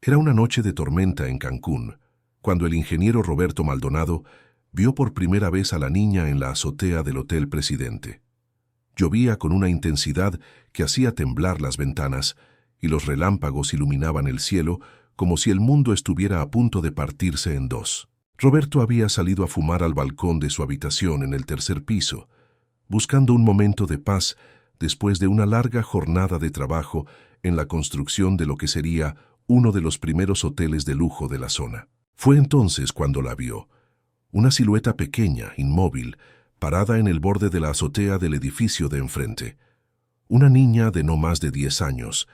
Era una noche de tormenta en Cancún, cuando el ingeniero Roberto Maldonado vio por primera vez a la niña en la azotea del Hotel Presidente. Llovía con una intensidad que hacía temblar las ventanas, y los relámpagos iluminaban el cielo como si el mundo estuviera a punto de partirse en dos. Roberto había salido a fumar al balcón de su habitación en el tercer piso, buscando un momento de paz después de una larga jornada de trabajo en la construcción de lo que sería uno de los primeros hoteles de lujo de la zona. Fue entonces cuando la vio, una silueta pequeña, inmóvil, parada en el borde de la azotea del edificio de enfrente. Una niña de no más de 10 años,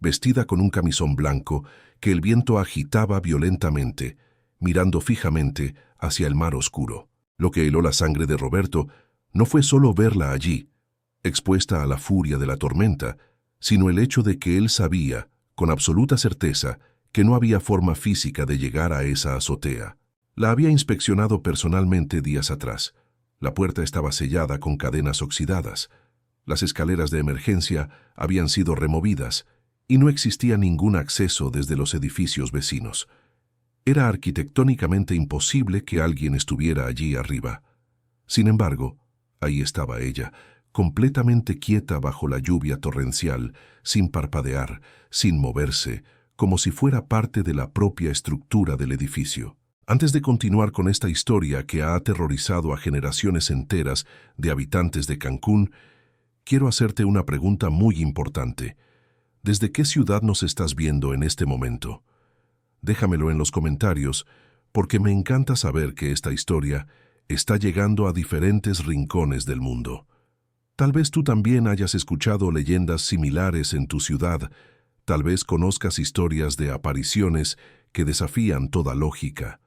vestida con un camisón blanco que el viento agitaba violentamente, mirando fijamente hacia el mar oscuro. Lo que heló la sangre de Roberto no fue solo verla allí, expuesta a la furia de la tormenta, sino el hecho de que él sabía, con absoluta certeza, que no había forma física de llegar a esa azotea. La había inspeccionado personalmente días atrás. La puerta estaba sellada con cadenas oxidadas. Las escaleras de emergencia habían sido removidas y no existía ningún acceso desde los edificios vecinos. Era arquitectónicamente imposible que alguien estuviera allí arriba. Sin embargo, ahí estaba ella, completamente quieta bajo la lluvia torrencial, sin parpadear, sin moverse, como si fuera parte de la propia estructura del edificio. Antes de continuar con esta historia que ha aterrorizado a generaciones enteras de habitantes de Cancún, quiero hacerte una pregunta muy importante. ¿Desde qué ciudad nos estás viendo en este momento? Déjamelo en los comentarios, porque me encanta saber que esta historia está llegando a diferentes rincones del mundo. Tal vez tú también hayas escuchado leyendas similares en tu ciudad, tal vez conozcas historias de apariciones que desafían toda lógica.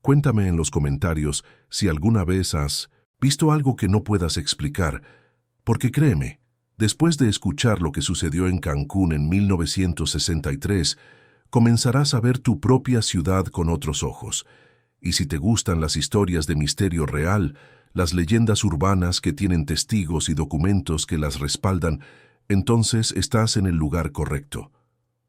Cuéntame en los comentarios si alguna vez has visto algo que no puedas explicar, porque créeme, después de escuchar lo que sucedió en Cancún en 1963, comenzarás a ver tu propia ciudad con otros ojos. Y si te gustan las historias de misterio real, las leyendas urbanas que tienen testigos y documentos que las respaldan, entonces estás en el lugar correcto.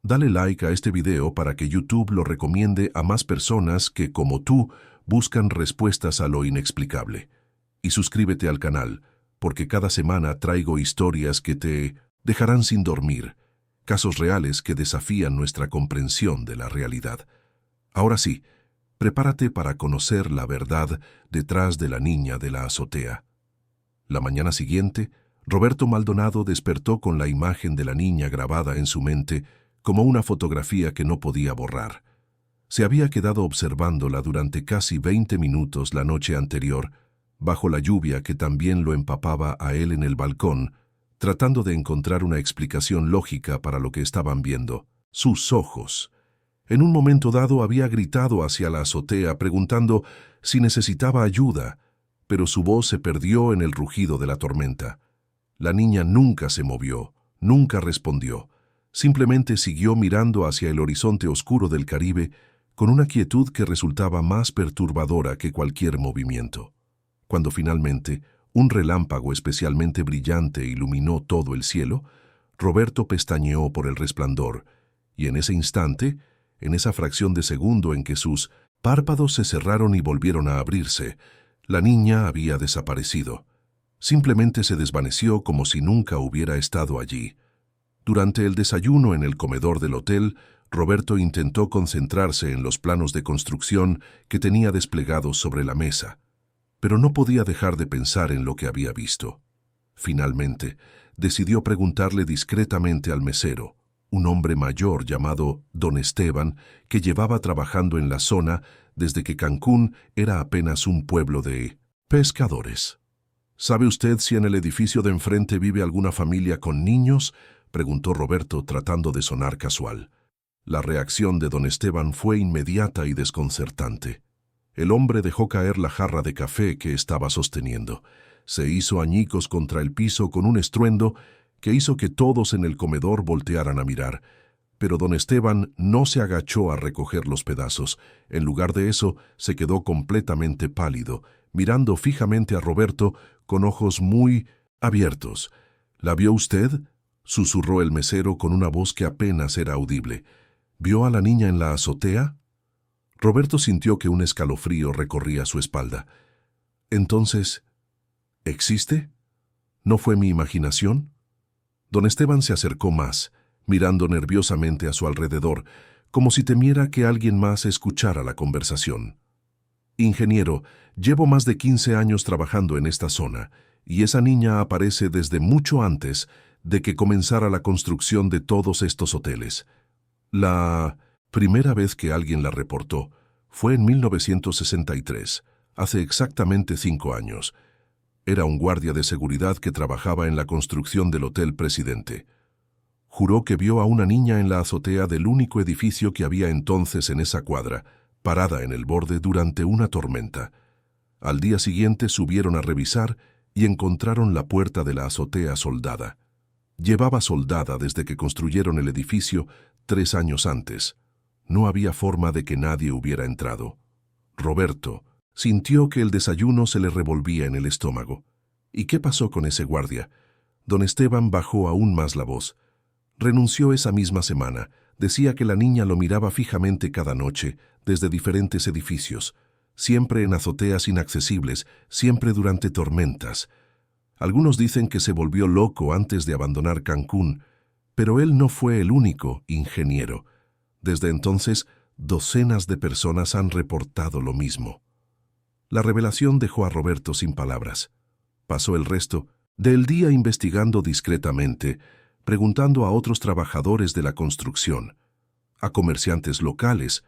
Dale like a este video para que YouTube lo recomiende a más personas que, como tú, buscan respuestas a lo inexplicable. Y suscríbete al canal, porque cada semana traigo historias que te dejarán sin dormir, casos reales que desafían nuestra comprensión de la realidad. Ahora sí, prepárate para conocer la verdad detrás de la niña de la azotea. La mañana siguiente, Roberto Maldonado despertó con la imagen de la niña grabada en su mente como una fotografía que no podía borrar. Se había quedado observándola durante casi 20 minutos la noche anterior, bajo la lluvia que también lo empapaba a él en el balcón, tratando de encontrar una explicación lógica para lo que estaban viendo. Sus ojos. En un momento dado había gritado hacia la azotea preguntando si necesitaba ayuda, pero su voz se perdió en el rugido de la tormenta. La niña nunca se movió, nunca respondió. Simplemente siguió mirando hacia el horizonte oscuro del Caribe con una quietud que resultaba más perturbadora que cualquier movimiento. Cuando finalmente un relámpago especialmente brillante iluminó todo el cielo, Roberto pestañeó por el resplandor, y en ese instante, en esa fracción de segundo en que sus párpados se cerraron y volvieron a abrirse, la niña había desaparecido. Simplemente se desvaneció como si nunca hubiera estado allí. Durante el desayuno en el comedor del hotel, Roberto intentó concentrarse en los planos de construcción que tenía desplegados sobre la mesa, pero no podía dejar de pensar en lo que había visto. Finalmente, decidió preguntarle discretamente al mesero, un hombre mayor llamado Don Esteban, que llevaba trabajando en la zona desde que Cancún era apenas un pueblo de pescadores. ¿Sabe usted si en el edificio de enfrente vive alguna familia con niños?, preguntó Roberto tratando de sonar casual. La reacción de don Esteban fue inmediata y desconcertante. El hombre dejó caer la jarra de café que estaba sosteniendo. Se hizo añicos contra el piso con un estruendo que hizo que todos en el comedor voltearan a mirar. Pero don Esteban no se agachó a recoger los pedazos. En lugar de eso, se quedó completamente pálido, mirando fijamente a Roberto con ojos muy abiertos. ¿La vio usted?, susurró el mesero con una voz que apenas era audible. ¿Vio a la niña en la azotea? Roberto sintió que un escalofrío recorría su espalda. Entonces, ¿existe? ¿No fue mi imaginación? Don Esteban se acercó más, mirando nerviosamente a su alrededor, como si temiera que alguien más escuchara la conversación. Ingeniero, llevo más de 15 años trabajando en esta zona, y esa niña aparece desde mucho antes de que comenzara la construcción de todos estos hoteles. La primera vez que alguien la reportó fue en 1963, hace exactamente 5 años. Era un guardia de seguridad que trabajaba en la construcción del Hotel Presidente. Juró que vio a una niña en la azotea del único edificio que había entonces en esa cuadra, parada en el borde durante una tormenta. Al día siguiente subieron a revisar y encontraron la puerta de la azotea soldada. Llevaba soldada desde que construyeron el edificio 3 años antes. No había forma de que nadie hubiera entrado. Roberto sintió que el desayuno se le revolvía en el estómago. ¿Y qué pasó con ese guardia? Don Esteban bajó aún más la voz. Renunció esa misma semana. Decía que la niña lo miraba fijamente cada noche, desde diferentes edificios, siempre en azoteas inaccesibles, siempre durante tormentas. Algunos dicen que se volvió loco antes de abandonar Cancún, pero él no fue el único ingeniero. Desde entonces, docenas de personas han reportado lo mismo. La revelación dejó a Roberto sin palabras. Pasó el resto del día investigando discretamente, preguntando a otros trabajadores de la construcción, a comerciantes locales,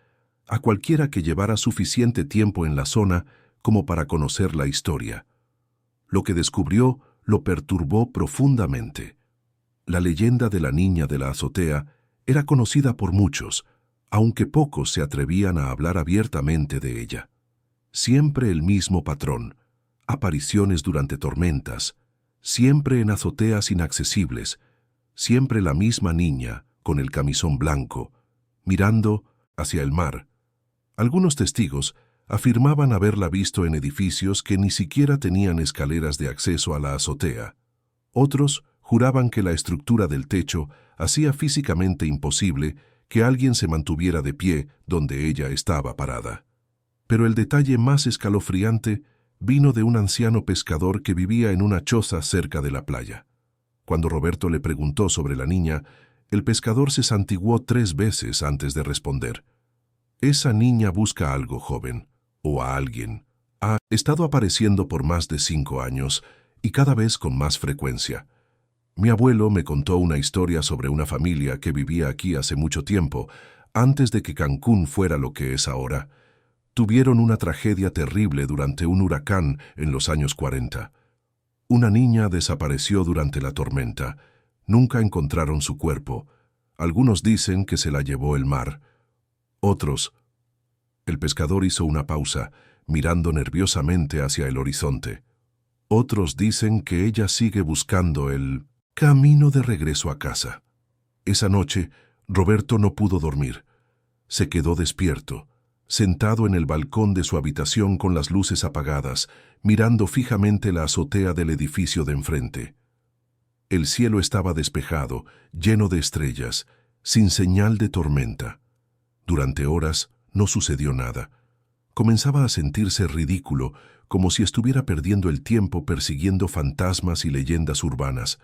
a cualquiera que llevara suficiente tiempo en la zona como para conocer la historia. Lo que descubrió lo perturbó profundamente. La leyenda de la niña de la azotea era conocida por muchos, aunque pocos se atrevían a hablar abiertamente de ella. Siempre el mismo patrón, apariciones durante tormentas, siempre en azoteas inaccesibles, siempre la misma niña con el camisón blanco, mirando hacia el mar. Algunos testigos afirmaban haberla visto en edificios que ni siquiera tenían escaleras de acceso a la azotea. Otros juraban que la estructura del techo hacía físicamente imposible que alguien se mantuviera de pie donde ella estaba parada. Pero el detalle más escalofriante vino de un anciano pescador que vivía en una choza cerca de la playa. Cuando Roberto le preguntó sobre la niña, el pescador se santiguó 3 veces antes de responder. Esa niña busca algo, joven, o a alguien. Ha estado apareciendo por más de 5 años y cada vez con más frecuencia. Mi abuelo me contó una historia sobre una familia que vivía aquí hace mucho tiempo, antes de que Cancún fuera lo que es ahora. Tuvieron una tragedia terrible durante un huracán en los años 40. Una niña desapareció durante la tormenta. Nunca encontraron su cuerpo. Algunos dicen que se la llevó el mar. Otros. El pescador hizo una pausa, mirando nerviosamente hacia el horizonte. Otros dicen que ella sigue buscando el camino de regreso a casa. Esa noche, Roberto no pudo dormir. Se quedó despierto, sentado en el balcón de su habitación con las luces apagadas, mirando fijamente la azotea del edificio de enfrente. El cielo estaba despejado, lleno de estrellas, sin señal de tormenta. Durante horas no sucedió nada. Comenzaba a sentirse ridículo, como si estuviera perdiendo el tiempo persiguiendo fantasmas y leyendas urbanas.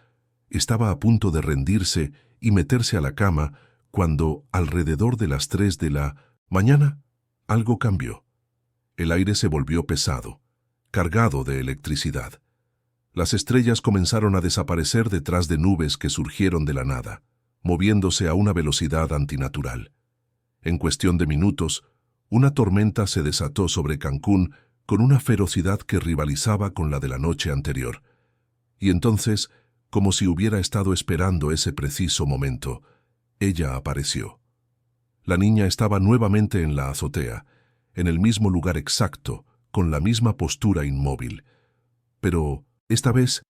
Estaba a punto de rendirse y meterse a la cama cuando, alrededor de las 3 de la mañana, algo cambió. El aire se volvió pesado, cargado de electricidad. Las estrellas comenzaron a desaparecer detrás de nubes que surgieron de la nada, moviéndose a una velocidad antinatural. En cuestión de minutos, una tormenta se desató sobre Cancún con una ferocidad que rivalizaba con la de la noche anterior. Y entonces, como si hubiera estado esperando ese preciso momento, ella apareció. La niña estaba nuevamente en la azotea, en el mismo lugar exacto, con la misma postura inmóvil. Pero, esta vez,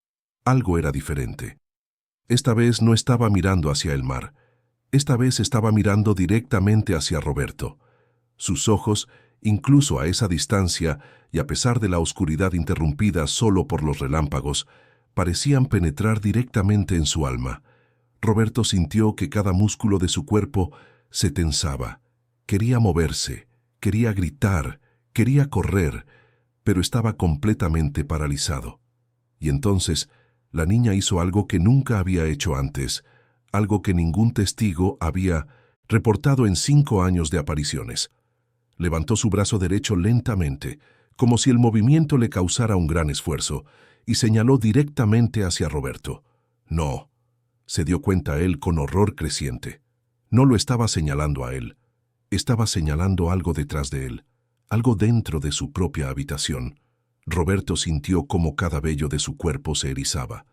algo era diferente. Esta vez no estaba mirando hacia el mar. Esta vez estaba mirando directamente hacia Roberto. Sus ojos, incluso a esa distancia y a pesar de la oscuridad interrumpida solo por los relámpagos, parecían penetrar directamente en su alma. Roberto sintió que cada músculo de su cuerpo Se tensaba. Quería moverse, quería gritar, quería correr, pero estaba completamente paralizado. Y entonces, la niña hizo algo que nunca había hecho antes, algo que ningún testigo había reportado en 5 años de apariciones. Levantó su brazo derecho lentamente, como si el movimiento le causara un gran esfuerzo, y señaló directamente hacia Roberto. No, se dio cuenta él con horror creciente. No lo estaba señalando a él. Estaba señalando algo detrás de él, algo dentro de su propia habitación. Roberto sintió cómo cada vello de su cuerpo se erizaba.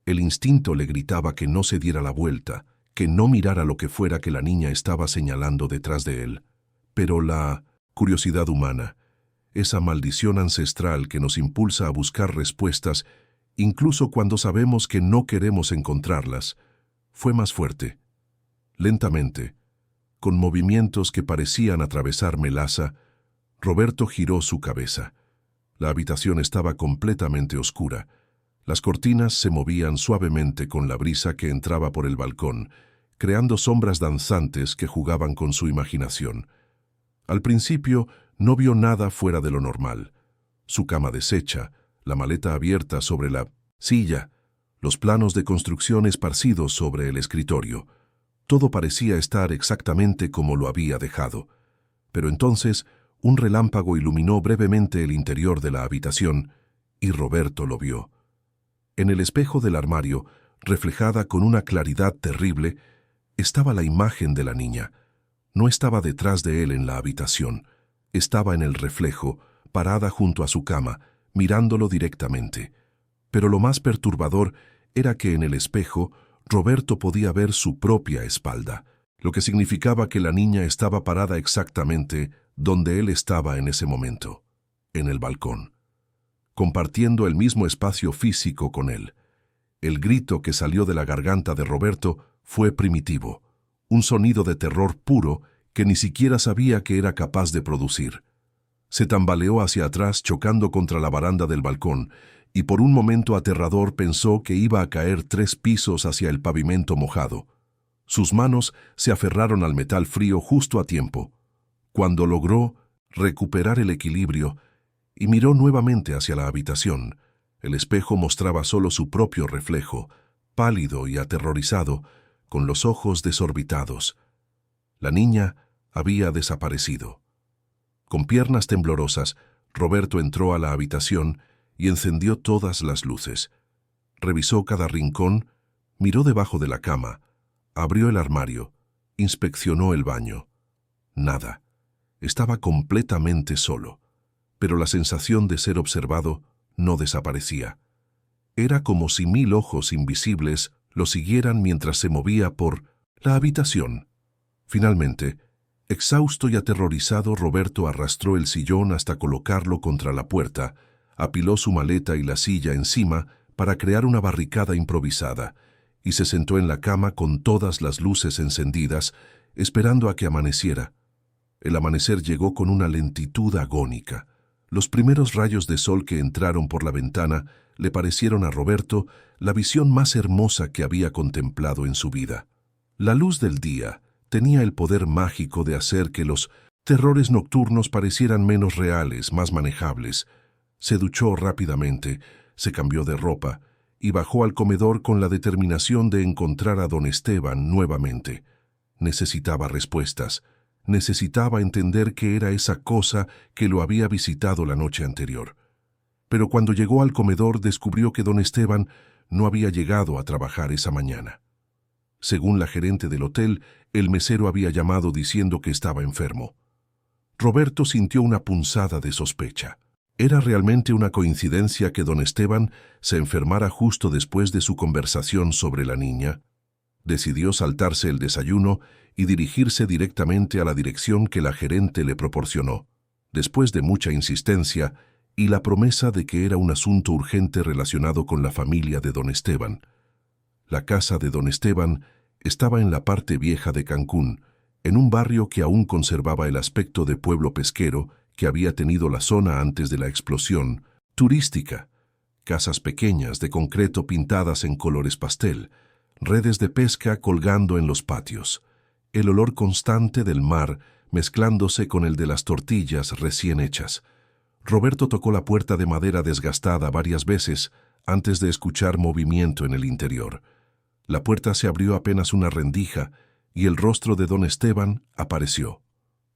El instinto le gritaba que no se diera la vuelta, que no mirara lo que fuera que la niña estaba señalando detrás de él. Pero la curiosidad humana, esa maldición ancestral que nos impulsa a buscar respuestas, incluso cuando sabemos que no queremos encontrarlas, fue más fuerte. Lentamente, con movimientos que parecían atravesar melaza, Roberto giró su cabeza. La habitación estaba completamente oscura. Las cortinas se movían suavemente con la brisa que entraba por el balcón, creando sombras danzantes que jugaban con su imaginación. Al principio no vio nada fuera de lo normal. Su cama deshecha, la maleta abierta sobre la silla, los planos de construcción esparcidos sobre el escritorio. Todo parecía estar exactamente como lo había dejado. Pero entonces, un relámpago iluminó brevemente el interior de la habitación, y Roberto lo vio. En el espejo del armario, reflejada con una claridad terrible, estaba la imagen de la niña. No estaba detrás de él en la habitación. Estaba en el reflejo, parada junto a su cama, mirándolo directamente. Pero lo más perturbador era que en el espejo Roberto podía ver su propia espalda, lo que significaba que la niña estaba parada exactamente donde él estaba en ese momento, en el balcón, compartiendo el mismo espacio físico con él. El grito que salió de la garganta de Roberto fue primitivo, un sonido de terror puro que ni siquiera sabía que era capaz de producir. Se tambaleó hacia atrás chocando contra la baranda del balcón, y por un momento aterrador pensó que iba a caer 3 pisos hacia el pavimento mojado. Sus manos se aferraron al metal frío justo a tiempo. Cuando logró recuperar el equilibrio y miró nuevamente hacia la habitación, el espejo mostraba solo su propio reflejo, pálido y aterrorizado, con los ojos desorbitados. La niña había desaparecido. Con piernas temblorosas, Roberto entró a la habitación y encendió todas las luces. Revisó cada rincón, miró debajo de la cama, abrió el armario, inspeccionó el baño. Nada. Estaba completamente solo, pero la sensación de ser observado no desaparecía. Era como si 1000 ojos invisibles lo siguieran mientras se movía por la habitación. Finalmente, exhausto y aterrorizado, Roberto arrastró el sillón hasta colocarlo contra la puerta, apiló su maleta y la silla encima para crear una barricada improvisada, y se sentó en la cama con todas las luces encendidas, esperando a que amaneciera. El amanecer llegó con una lentitud agónica. Los primeros rayos de sol que entraron por la ventana le parecieron a Roberto la visión más hermosa que había contemplado en su vida. La luz del día tenía el poder mágico de hacer que los terrores nocturnos parecieran menos reales, más manejables. Se duchó rápidamente, se cambió de ropa y bajó al comedor con la determinación de encontrar a don Esteban nuevamente. Necesitaba respuestas. Necesitaba entender qué era esa cosa que lo había visitado la noche anterior. Pero cuando llegó al comedor descubrió que don Esteban no había llegado a trabajar esa mañana. Según la gerente del hotel, el mesero había llamado diciendo que estaba enfermo. Roberto sintió una punzada de sospecha. ¿Era realmente una coincidencia que don Esteban se enfermara justo después de su conversación sobre la niña? Decidió saltarse el desayuno y dirigirse directamente a la dirección que la gerente le proporcionó, después de mucha insistencia y la promesa de que era un asunto urgente relacionado con la familia de don Esteban. La casa de don Esteban estaba en la parte vieja de Cancún, en un barrio que aún conservaba el aspecto de pueblo pesquero que había tenido la zona antes de la explosión turística. Casas pequeñas de concreto pintadas en colores pastel, redes de pesca colgando en los patios, el olor constante del mar mezclándose con el de las tortillas recién hechas. Roberto tocó la puerta de madera desgastada varias veces antes de escuchar movimiento en el interior. La puerta se abrió apenas una rendija y el rostro de don Esteban apareció.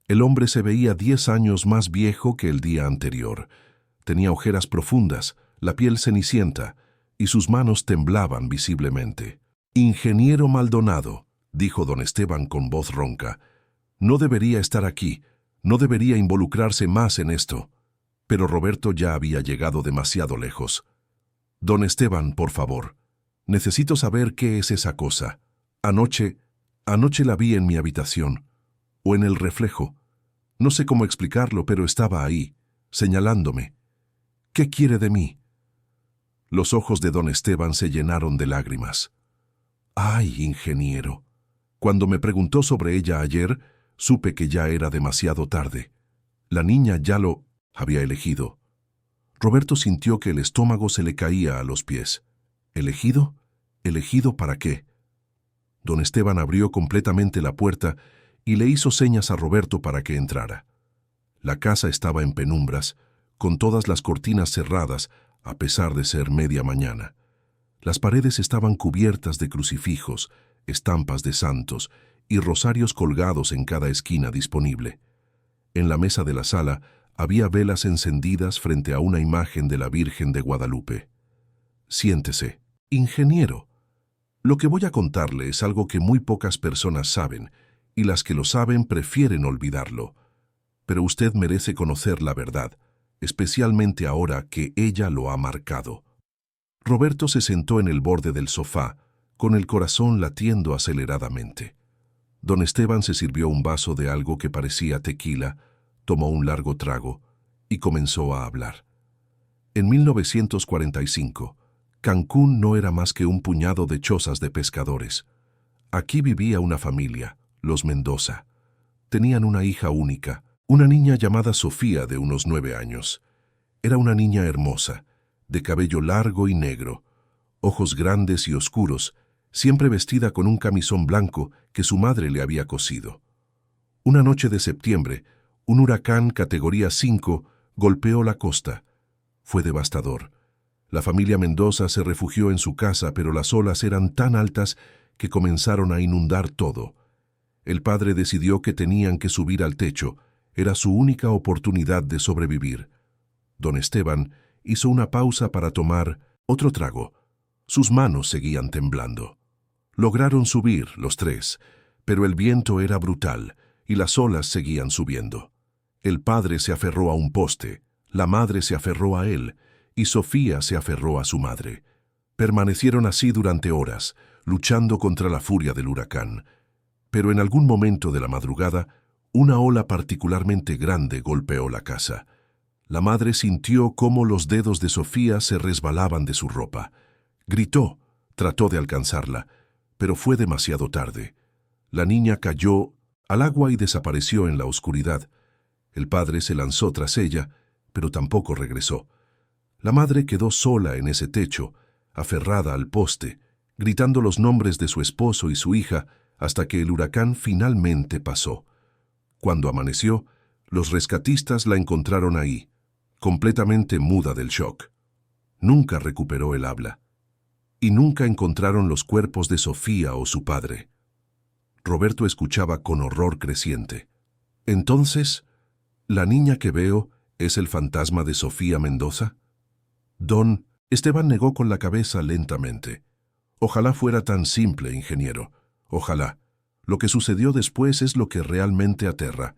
El hombre se veía 10 años más viejo que el día anterior. Tenía ojeras profundas, la piel cenicienta, y sus manos temblaban visiblemente. «Ingeniero Maldonado», dijo don Esteban con voz ronca, «no debería estar aquí, no debería involucrarse más en esto». Pero Roberto ya había llegado demasiado lejos. «Don Esteban, por favor, necesito saber qué es esa cosa. Anoche la vi en mi habitación, o en el reflejo. No sé cómo explicarlo, pero estaba ahí, señalándome. ¿Qué quiere de mí?». Los ojos de don Esteban se llenaron de lágrimas. «Ay, ingeniero. Cuando me preguntó sobre ella ayer, supe que ya era demasiado tarde. La niña ya lo había elegido». Roberto sintió que el estómago se le caía a los pies. ¿Elegido? ¿Elegido para qué? Don Esteban abrió completamente la puerta y le hizo señas a Roberto para que entrara. La casa estaba en penumbras, con todas las cortinas cerradas, a pesar de ser media mañana. Las paredes estaban cubiertas de crucifijos, estampas de santos y rosarios colgados en cada esquina disponible. En la mesa de la sala había velas encendidas frente a una imagen de la Virgen de Guadalupe. «Siéntese, ingeniero. Lo que voy a contarle es algo que muy pocas personas saben, y las que lo saben prefieren olvidarlo. Pero usted merece conocer la verdad, especialmente ahora que ella lo ha marcado». Roberto se sentó en el borde del sofá, con el corazón latiendo aceleradamente. Don Esteban se sirvió un vaso de algo que parecía tequila, tomó un largo trago y comenzó a hablar. En 1945, Cancún no era más que un puñado de chozas de pescadores. Aquí vivía una familia, los Mendoza. Tenían una hija única, una niña llamada Sofía de unos 9 años. Era una niña hermosa, de cabello largo y negro, ojos grandes y oscuros, siempre vestida con un camisón blanco que su madre le había cosido. Una noche de septiembre, un huracán categoría 5 golpeó la costa. Fue devastador. La familia Mendoza se refugió en su casa, pero las olas eran tan altas que comenzaron a inundar todo. El padre decidió que tenían que subir al techo. Era su única oportunidad de sobrevivir. Don Esteban hizo una pausa para tomar otro trago. Sus manos seguían temblando. Lograron subir los tres, pero el viento era brutal y las olas seguían subiendo. El padre se aferró a un poste, la madre se aferró a él y Sofía se aferró a su madre. Permanecieron así durante horas, luchando contra la furia del huracán. Pero en algún momento de la madrugada, una ola particularmente grande golpeó la casa. La madre sintió cómo los dedos de Sofía se resbalaban de su ropa. Gritó, trató de alcanzarla, pero fue demasiado tarde. La niña cayó al agua y desapareció en la oscuridad. El padre se lanzó tras ella, pero tampoco regresó. La madre quedó sola en ese techo, aferrada al poste, gritando los nombres de su esposo y su hija hasta que el huracán finalmente pasó. Cuando amaneció, los rescatistas la encontraron ahí, completamente muda del shock. Nunca recuperó el habla. Y nunca encontraron los cuerpos de Sofía o su padre. Roberto escuchaba con horror creciente. «Entonces, ¿la niña que veo es el fantasma de Sofía Mendoza?» Don Esteban negó con la cabeza lentamente. «Ojalá fuera tan simple, ingeniero. Ojalá. Lo que sucedió después es lo que realmente aterra.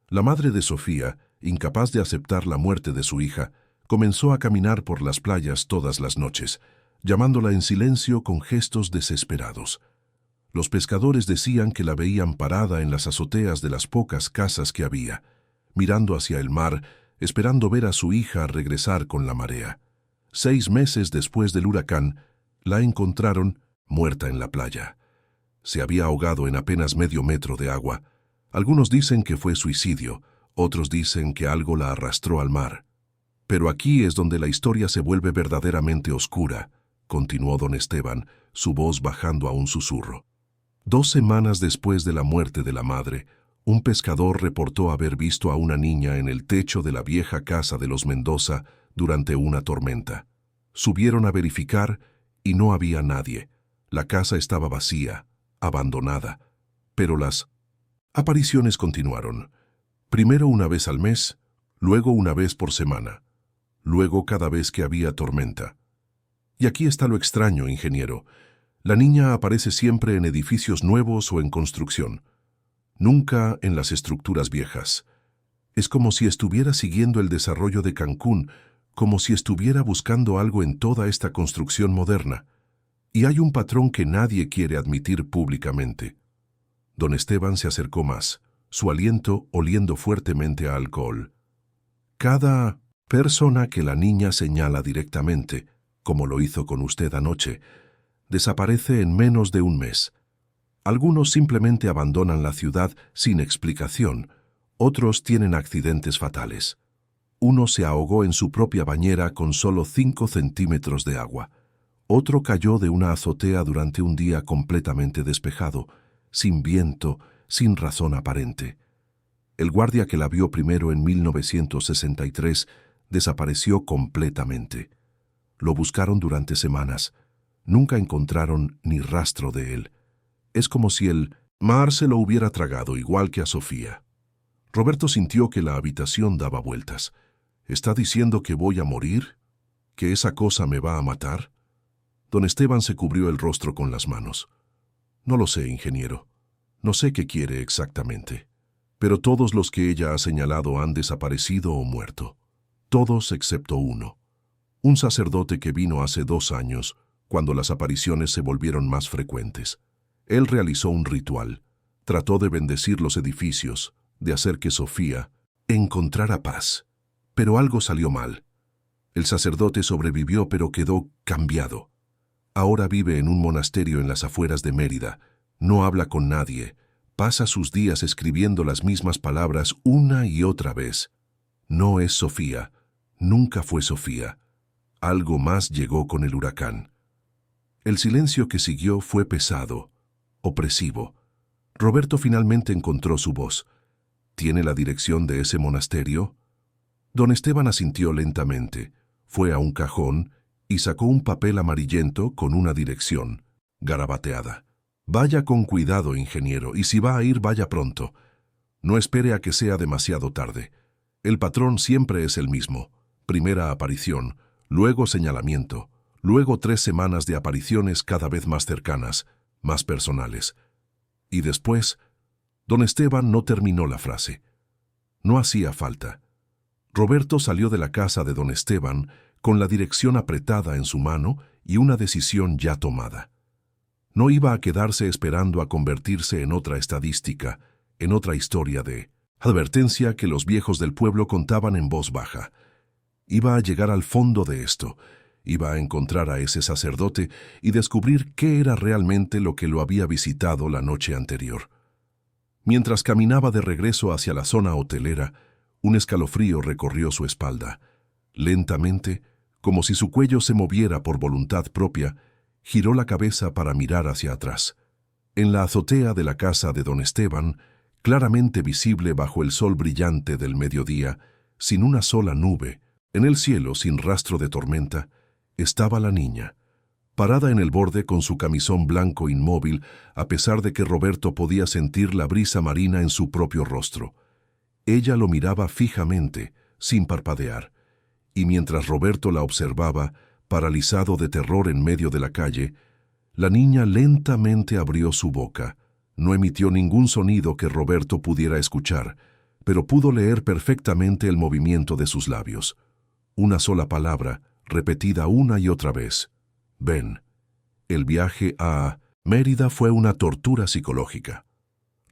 La madre de Sofía, incapaz de aceptar la muerte de su hija, comenzó a caminar por las playas todas las noches, llamándola en silencio con gestos desesperados. Los pescadores decían que la veían parada en las azoteas de las pocas casas que había, mirando hacia el mar, esperando ver a su hija regresar con la marea. 6 meses después del huracán, la encontraron muerta en la playa. Se había ahogado en apenas medio metro de agua. Algunos dicen que fue suicidio, otros dicen que algo la arrastró al mar. Pero aquí es donde la historia se vuelve verdaderamente oscura, continuó don Esteban, su voz bajando a un susurro. 2 semanas después de la muerte de la madre, un pescador reportó haber visto a una niña en el techo de la vieja casa de los Mendoza durante una tormenta. Subieron a verificar y no había nadie. La casa estaba vacía, abandonada. Pero las apariciones continuaron. Primero una vez al mes, luego una vez por semana, luego cada vez que había tormenta. Y aquí está lo extraño, ingeniero. La niña aparece siempre en edificios nuevos o en construcción, nunca en las estructuras viejas. Es como si estuviera siguiendo el desarrollo de Cancún, como si estuviera buscando algo en toda esta construcción moderna. Y hay un patrón que nadie quiere admitir públicamente. Don Esteban se acercó más, su aliento oliendo fuertemente a alcohol. Cada persona que la niña señala directamente, como lo hizo con usted anoche, desaparece en menos de un mes. Algunos simplemente abandonan la ciudad sin explicación, otros tienen accidentes fatales. Uno se ahogó en su propia bañera con solo 5 centímetros de agua. Otro cayó de una azotea durante un día completamente despejado, sin viento, sin razón aparente. El guardia que la vio primero en 1963 desapareció completamente. Lo buscaron durante semanas. Nunca encontraron ni rastro de él. Es como si el mar se lo hubiera tragado, igual que a Sofía. Roberto sintió que la habitación daba vueltas. ¿Está diciendo que voy a morir? ¿Que esa cosa me va a matar? Don Esteban se cubrió el rostro con las manos. No lo sé, ingeniero. No sé qué quiere exactamente. Pero todos los que ella ha señalado han desaparecido o muerto. Todos excepto uno. Un sacerdote que vino hace 2 años, cuando las apariciones se volvieron más frecuentes. Él realizó un ritual. Trató de bendecir los edificios, de hacer que Sofía encontrara paz. Pero algo salió mal. El sacerdote sobrevivió, pero quedó cambiado. Ahora vive en un monasterio en las afueras de Mérida. No habla con nadie. Pasa sus días escribiendo las mismas palabras una y otra vez. No es Sofía. Nunca fue Sofía. Algo más llegó con el huracán. El silencio que siguió fue pesado, opresivo. Roberto finalmente encontró su voz. ¿Tiene la dirección de ese monasterio? Don Esteban asintió lentamente, fue a un cajón y sacó un papel amarillento con una dirección, garabateada. Vaya con cuidado, ingeniero, y si va a ir, vaya pronto. No espere a que sea demasiado tarde. El patrón siempre es el mismo. Primera aparición, luego señalamiento, luego 3 semanas de apariciones cada vez más cercanas, más personales. Y después, don Esteban no terminó la frase. No hacía falta. Roberto salió de la casa de don Esteban con la dirección apretada en su mano y una decisión ya tomada. No iba a quedarse esperando a convertirse en otra estadística, en otra historia de advertencia que los viejos del pueblo contaban en voz baja. Iba a llegar al fondo de esto, iba a encontrar a ese sacerdote y descubrir qué era realmente lo que lo había visitado la noche anterior. Mientras caminaba de regreso hacia la zona hotelera, un escalofrío recorrió su espalda. Lentamente, como si su cuello se moviera por voluntad propia, giró la cabeza para mirar hacia atrás. En la azotea de la casa de don Esteban, claramente visible bajo el sol brillante del mediodía, sin una sola nube, en el cielo sin rastro de tormenta, estaba la niña, parada en el borde con su camisón blanco inmóvil, a pesar de que Roberto podía sentir la brisa marina en su propio rostro. Ella lo miraba fijamente, sin parpadear, y mientras Roberto la observaba, paralizado de terror en medio de la calle, la niña lentamente abrió su boca. No emitió ningún sonido que Roberto pudiera escuchar, pero pudo leer perfectamente el movimiento de sus labios. Una sola palabra, repetida una y otra vez. Ven. El viaje a Mérida fue una tortura psicológica.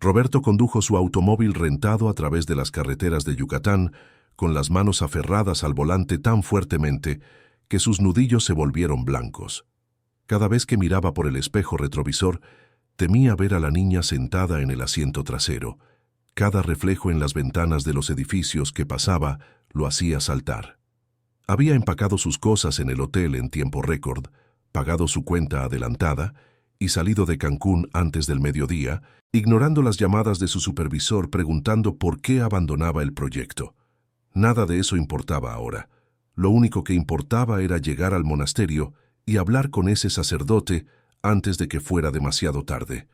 Roberto condujo su automóvil rentado a través de las carreteras de Yucatán, con las manos aferradas al volante tan fuertemente que sus nudillos se volvieron blancos. Cada vez que miraba por el espejo retrovisor, temía ver a la niña sentada en el asiento trasero. Cada reflejo en las ventanas de los edificios que pasaba lo hacía saltar. Había empacado sus cosas en el hotel en tiempo récord, pagado su cuenta adelantada y salido de Cancún antes del mediodía, ignorando las llamadas de su supervisor preguntando por qué abandonaba el proyecto. Nada de eso importaba ahora. Lo único que importaba era llegar al monasterio y hablar con ese sacerdote antes de que fuera demasiado tarde.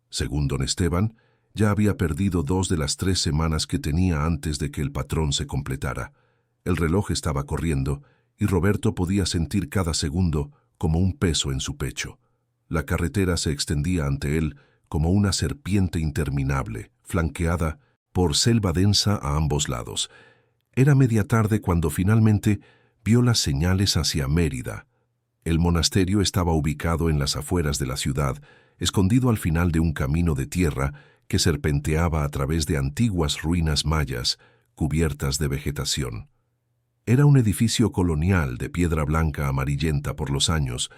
Según don Esteban, ya había perdido 2 de las 3 semanas que tenía antes de que el patrón se completara. El reloj estaba corriendo y Roberto podía sentir cada segundo como un peso en su pecho. La carretera se extendía ante él como una serpiente interminable, flanqueada por selva densa a ambos lados. Era media tarde cuando finalmente vio las señales hacia Mérida. El monasterio estaba ubicado en las afueras de la ciudad, escondido al final de un camino de tierra que serpenteaba a través de antiguas ruinas mayas cubiertas de vegetación. Era un edificio colonial de piedra blanca amarillenta por los años,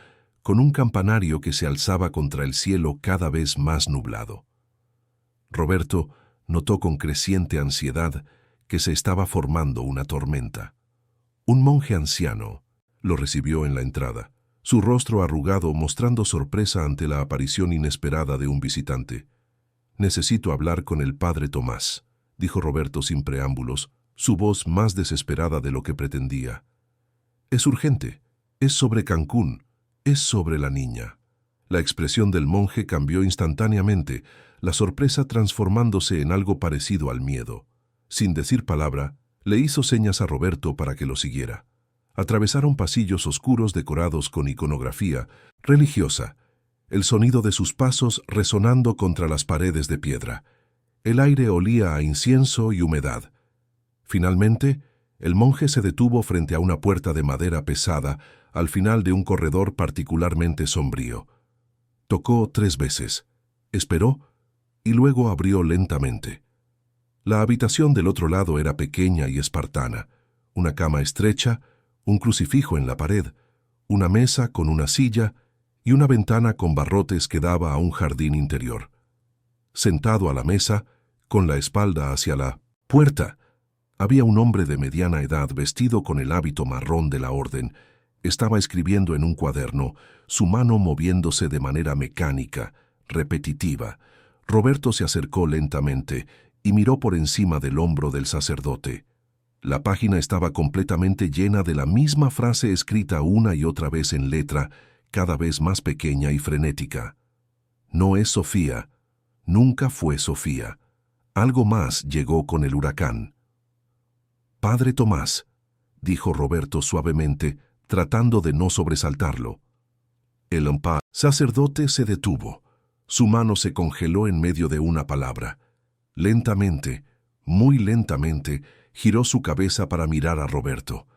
con un campanario que se alzaba contra el cielo cada vez más nublado. Roberto notó con creciente ansiedad que se estaba formando una tormenta. Un monje anciano lo recibió en la entrada, su rostro arrugado mostrando sorpresa ante la aparición inesperada de un visitante. «Necesito hablar con el padre Tomás», dijo Roberto sin preámbulos, su voz más desesperada de lo que pretendía. «Es urgente, es sobre Cancún, es sobre la niña». La expresión del monje cambió instantáneamente, la sorpresa transformándose en algo parecido al miedo. Sin decir palabra, le hizo señas a Roberto para que lo siguiera. Atravesaron pasillos oscuros decorados con iconografía religiosa, el sonido de sus pasos resonando contra las paredes de piedra. El aire olía a incienso y humedad. Finalmente, el monje se detuvo frente a una puerta de madera pesada al final de un corredor particularmente sombrío. Tocó 3 veces, esperó y luego abrió lentamente. La habitación del otro lado era pequeña y espartana, una cama estrecha, un crucifijo en la pared, una mesa con una silla y una ventana con barrotes que daba a un jardín interior. Sentado a la mesa, con la espalda hacia la puerta, había un hombre de mediana edad vestido con el hábito marrón de la orden. Estaba escribiendo en un cuaderno, su mano moviéndose de manera mecánica, repetitiva. Roberto se acercó lentamente y miró por encima del hombro del sacerdote. La página estaba completamente llena de la misma frase escrita una y otra vez en letra, cada vez más pequeña y frenética. No es Sofía, nunca fue Sofía. Algo más llegó con el huracán. «Padre Tomás», dijo Roberto suavemente, tratando de no sobresaltarlo. El sacerdote se detuvo. Su mano se congeló en medio de una palabra. Lentamente, muy lentamente, giró su cabeza para mirar a Roberto.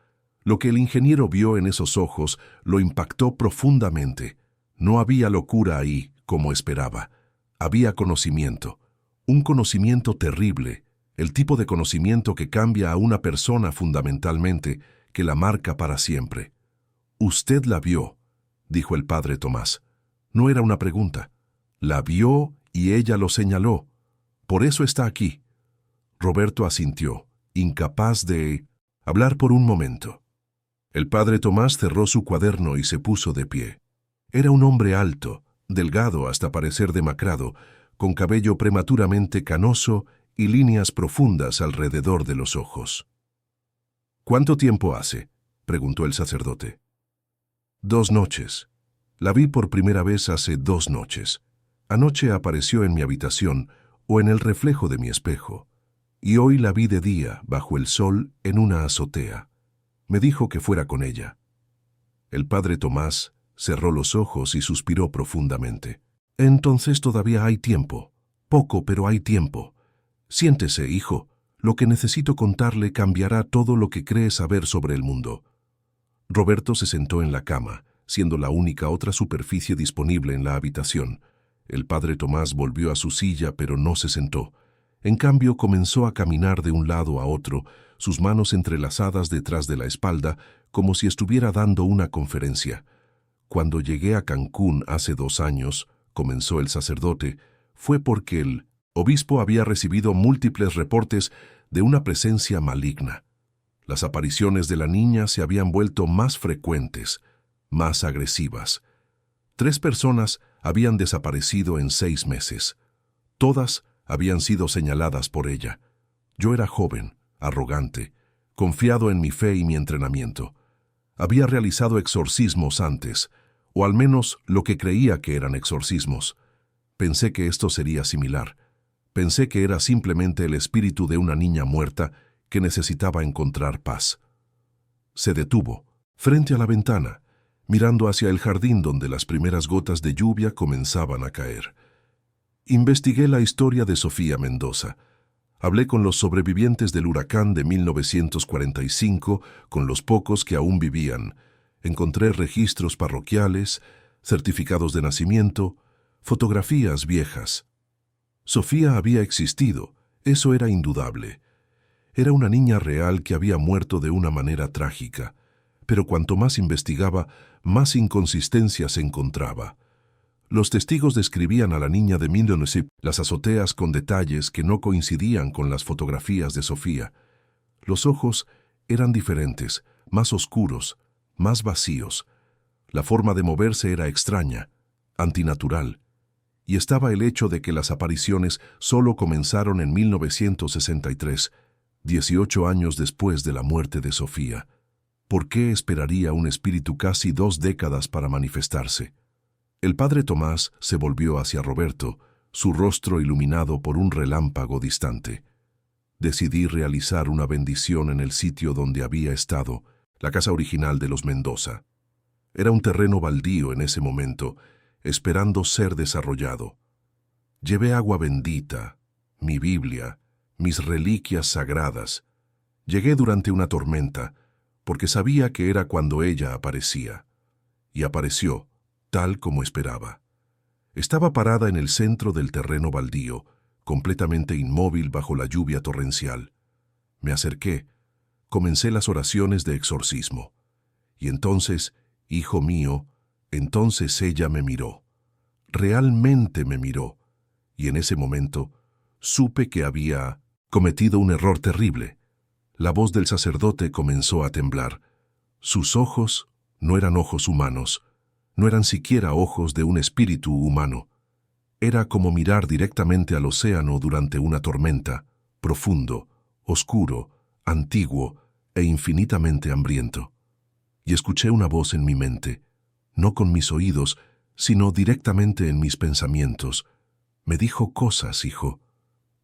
Lo que el ingeniero vio en esos ojos lo impactó profundamente. No había locura ahí, como esperaba. Había conocimiento. Un conocimiento terrible, el tipo de conocimiento que cambia a una persona fundamentalmente, que la marca para siempre. «Usted la vio», dijo el padre Tomás. No era una pregunta. La vio y ella lo señaló. Por eso está aquí. Roberto asintió, incapaz de hablar por un momento. El padre Tomás cerró su cuaderno y se puso de pie. Era un hombre alto, delgado hasta parecer demacrado, con cabello prematuramente canoso y líneas profundas alrededor de los ojos. «¿Cuánto tiempo hace?», preguntó el sacerdote. «2 noches. La vi por primera vez hace 2 noches. Anoche apareció en mi habitación o en el reflejo de mi espejo, y hoy la vi de día, bajo el sol, en una azotea. Me dijo que fuera con ella». El padre Tomás cerró los ojos y suspiró profundamente. «Entonces todavía hay tiempo. Poco, pero hay tiempo. Siéntese, hijo. Lo que necesito contarle cambiará todo lo que cree saber sobre el mundo». Roberto se sentó en la cama, siendo la única otra superficie disponible en la habitación. El padre Tomás volvió a su silla, pero no se sentó. En cambio, comenzó a caminar de un lado a otro, sus manos entrelazadas detrás de la espalda, como si estuviera dando una conferencia. «Cuando llegué a Cancún hace 2 años», comenzó el sacerdote, «fue porque el obispo había recibido múltiples reportes de una presencia maligna. Las apariciones de la niña se habían vuelto más frecuentes, más agresivas. 3 personas habían desaparecido en 6 meses. Todas habían sido señaladas por ella. Yo era joven, arrogante, confiado en mi fe y mi entrenamiento. Había realizado exorcismos antes, o al menos lo que creía que eran exorcismos. Pensé que esto sería similar. Pensé que era simplemente el espíritu de una niña muerta que necesitaba encontrar paz. Se detuvo, frente a la ventana, mirando hacia el jardín donde las primeras gotas de lluvia comenzaban a caer. Investigué la historia de Sofía Mendoza. Hablé con los sobrevivientes del huracán de 1945, con los pocos que aún vivían. Encontré registros parroquiales, certificados de nacimiento, fotografías viejas. Sofía había existido, eso era indudable. Era una niña real que había muerto de una manera trágica, pero cuanto más investigaba, más inconsistencias encontraba. Los testigos describían a la niña de Mindonesi, las azoteas con detalles que no coincidían con las fotografías de Sofía. Los ojos eran diferentes, más oscuros, más vacíos. La forma de moverse era extraña, antinatural. Y estaba el hecho de que las apariciones solo comenzaron en 1963, 18 años después de la muerte de Sofía. ¿Por qué esperaría un espíritu casi 2 décadas para manifestarse? El padre Tomás se volvió hacia Roberto, su rostro iluminado por un relámpago distante. Decidí realizar una bendición en el sitio donde había estado, la casa original de los Mendoza. Era un terreno baldío en ese momento, esperando ser desarrollado. Llevé agua bendita, mi Biblia, mis reliquias sagradas. Llegué durante una tormenta, porque sabía que era cuando ella aparecía. Y apareció, tal como esperaba. Estaba parada en el centro del terreno baldío, completamente inmóvil bajo la lluvia torrencial. Me acerqué, comencé las oraciones de exorcismo. Y entonces, hijo mío, entonces ella me miró. Realmente me miró. Y en ese momento, supe que había cometido un error terrible. La voz del sacerdote comenzó a temblar. Sus ojos no eran ojos humanos, no eran siquiera ojos de un espíritu humano. Era como mirar directamente al océano durante una tormenta, profundo, oscuro, antiguo e infinitamente hambriento. Y escuché una voz en mi mente, no con mis oídos, sino directamente en mis pensamientos. Me dijo cosas, hijo,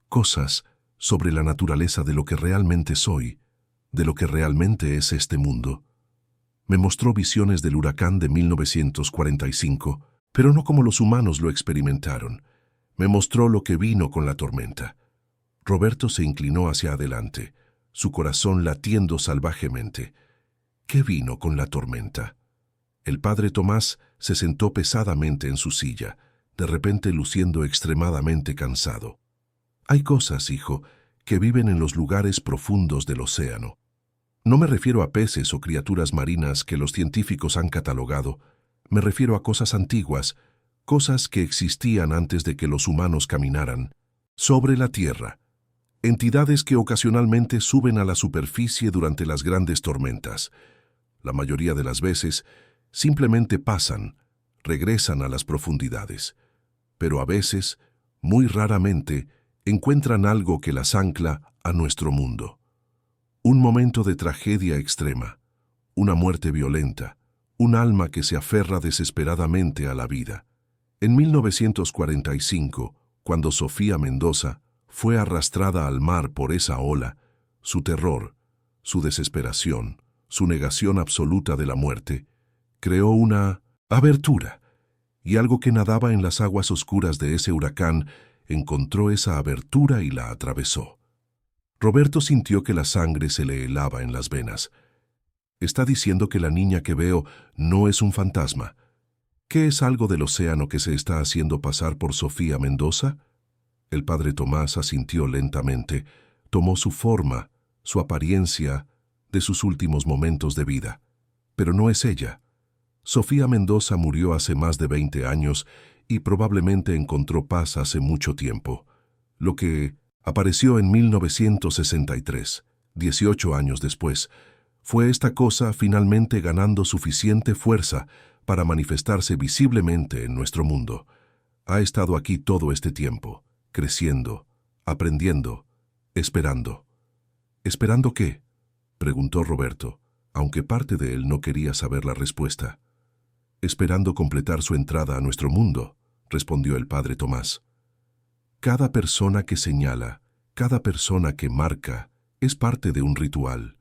cosas sobre la naturaleza de lo que realmente soy, de lo que realmente es este mundo. Me mostró visiones del huracán de 1945, pero no como los humanos lo experimentaron. Me mostró lo que vino con la tormenta. Roberto se inclinó hacia adelante, su corazón latiendo salvajemente. ¿Qué vino con la tormenta? El padre Tomás se sentó pesadamente en su silla, de repente luciendo extremadamente cansado. Hay cosas, hijo, que viven en los lugares profundos del océano. No me refiero a peces o criaturas marinas que los científicos han catalogado. Me refiero a cosas antiguas, cosas que existían antes de que los humanos caminaran, sobre la tierra. Entidades que ocasionalmente suben a la superficie durante las grandes tormentas. La mayoría de las veces, simplemente pasan, regresan a las profundidades. Pero a veces, muy raramente, encuentran algo que las ancla a nuestro mundo. Un momento de tragedia extrema, una muerte violenta, un alma que se aferra desesperadamente a la vida. En 1945, cuando Sofía Mendoza fue arrastrada al mar por esa ola, su terror, su desesperación, su negación absoluta de la muerte, creó una abertura, y algo que nadaba en las aguas oscuras de ese huracán encontró esa abertura y la atravesó. Roberto sintió que la sangre se le helaba en las venas. ¿Está diciendo que la niña que veo no es un fantasma? ¿Qué es algo del océano que se está haciendo pasar por Sofía Mendoza? El padre Tomás asintió lentamente, tomó su forma, su apariencia, de sus últimos momentos de vida. Pero no es ella. Sofía Mendoza murió hace más de 20 años y probablemente encontró paz hace mucho tiempo. Lo que apareció en 1963, 18 años después, fue esta cosa finalmente ganando suficiente fuerza para manifestarse visiblemente en nuestro mundo. Ha estado aquí todo este tiempo, creciendo, aprendiendo, esperando. ¿Esperando qué?, preguntó Roberto, aunque parte de él no quería saber la respuesta. Esperando completar su entrada a nuestro mundo, respondió el padre Tomás. Cada persona que señala, cada persona que marca, es parte de un ritual.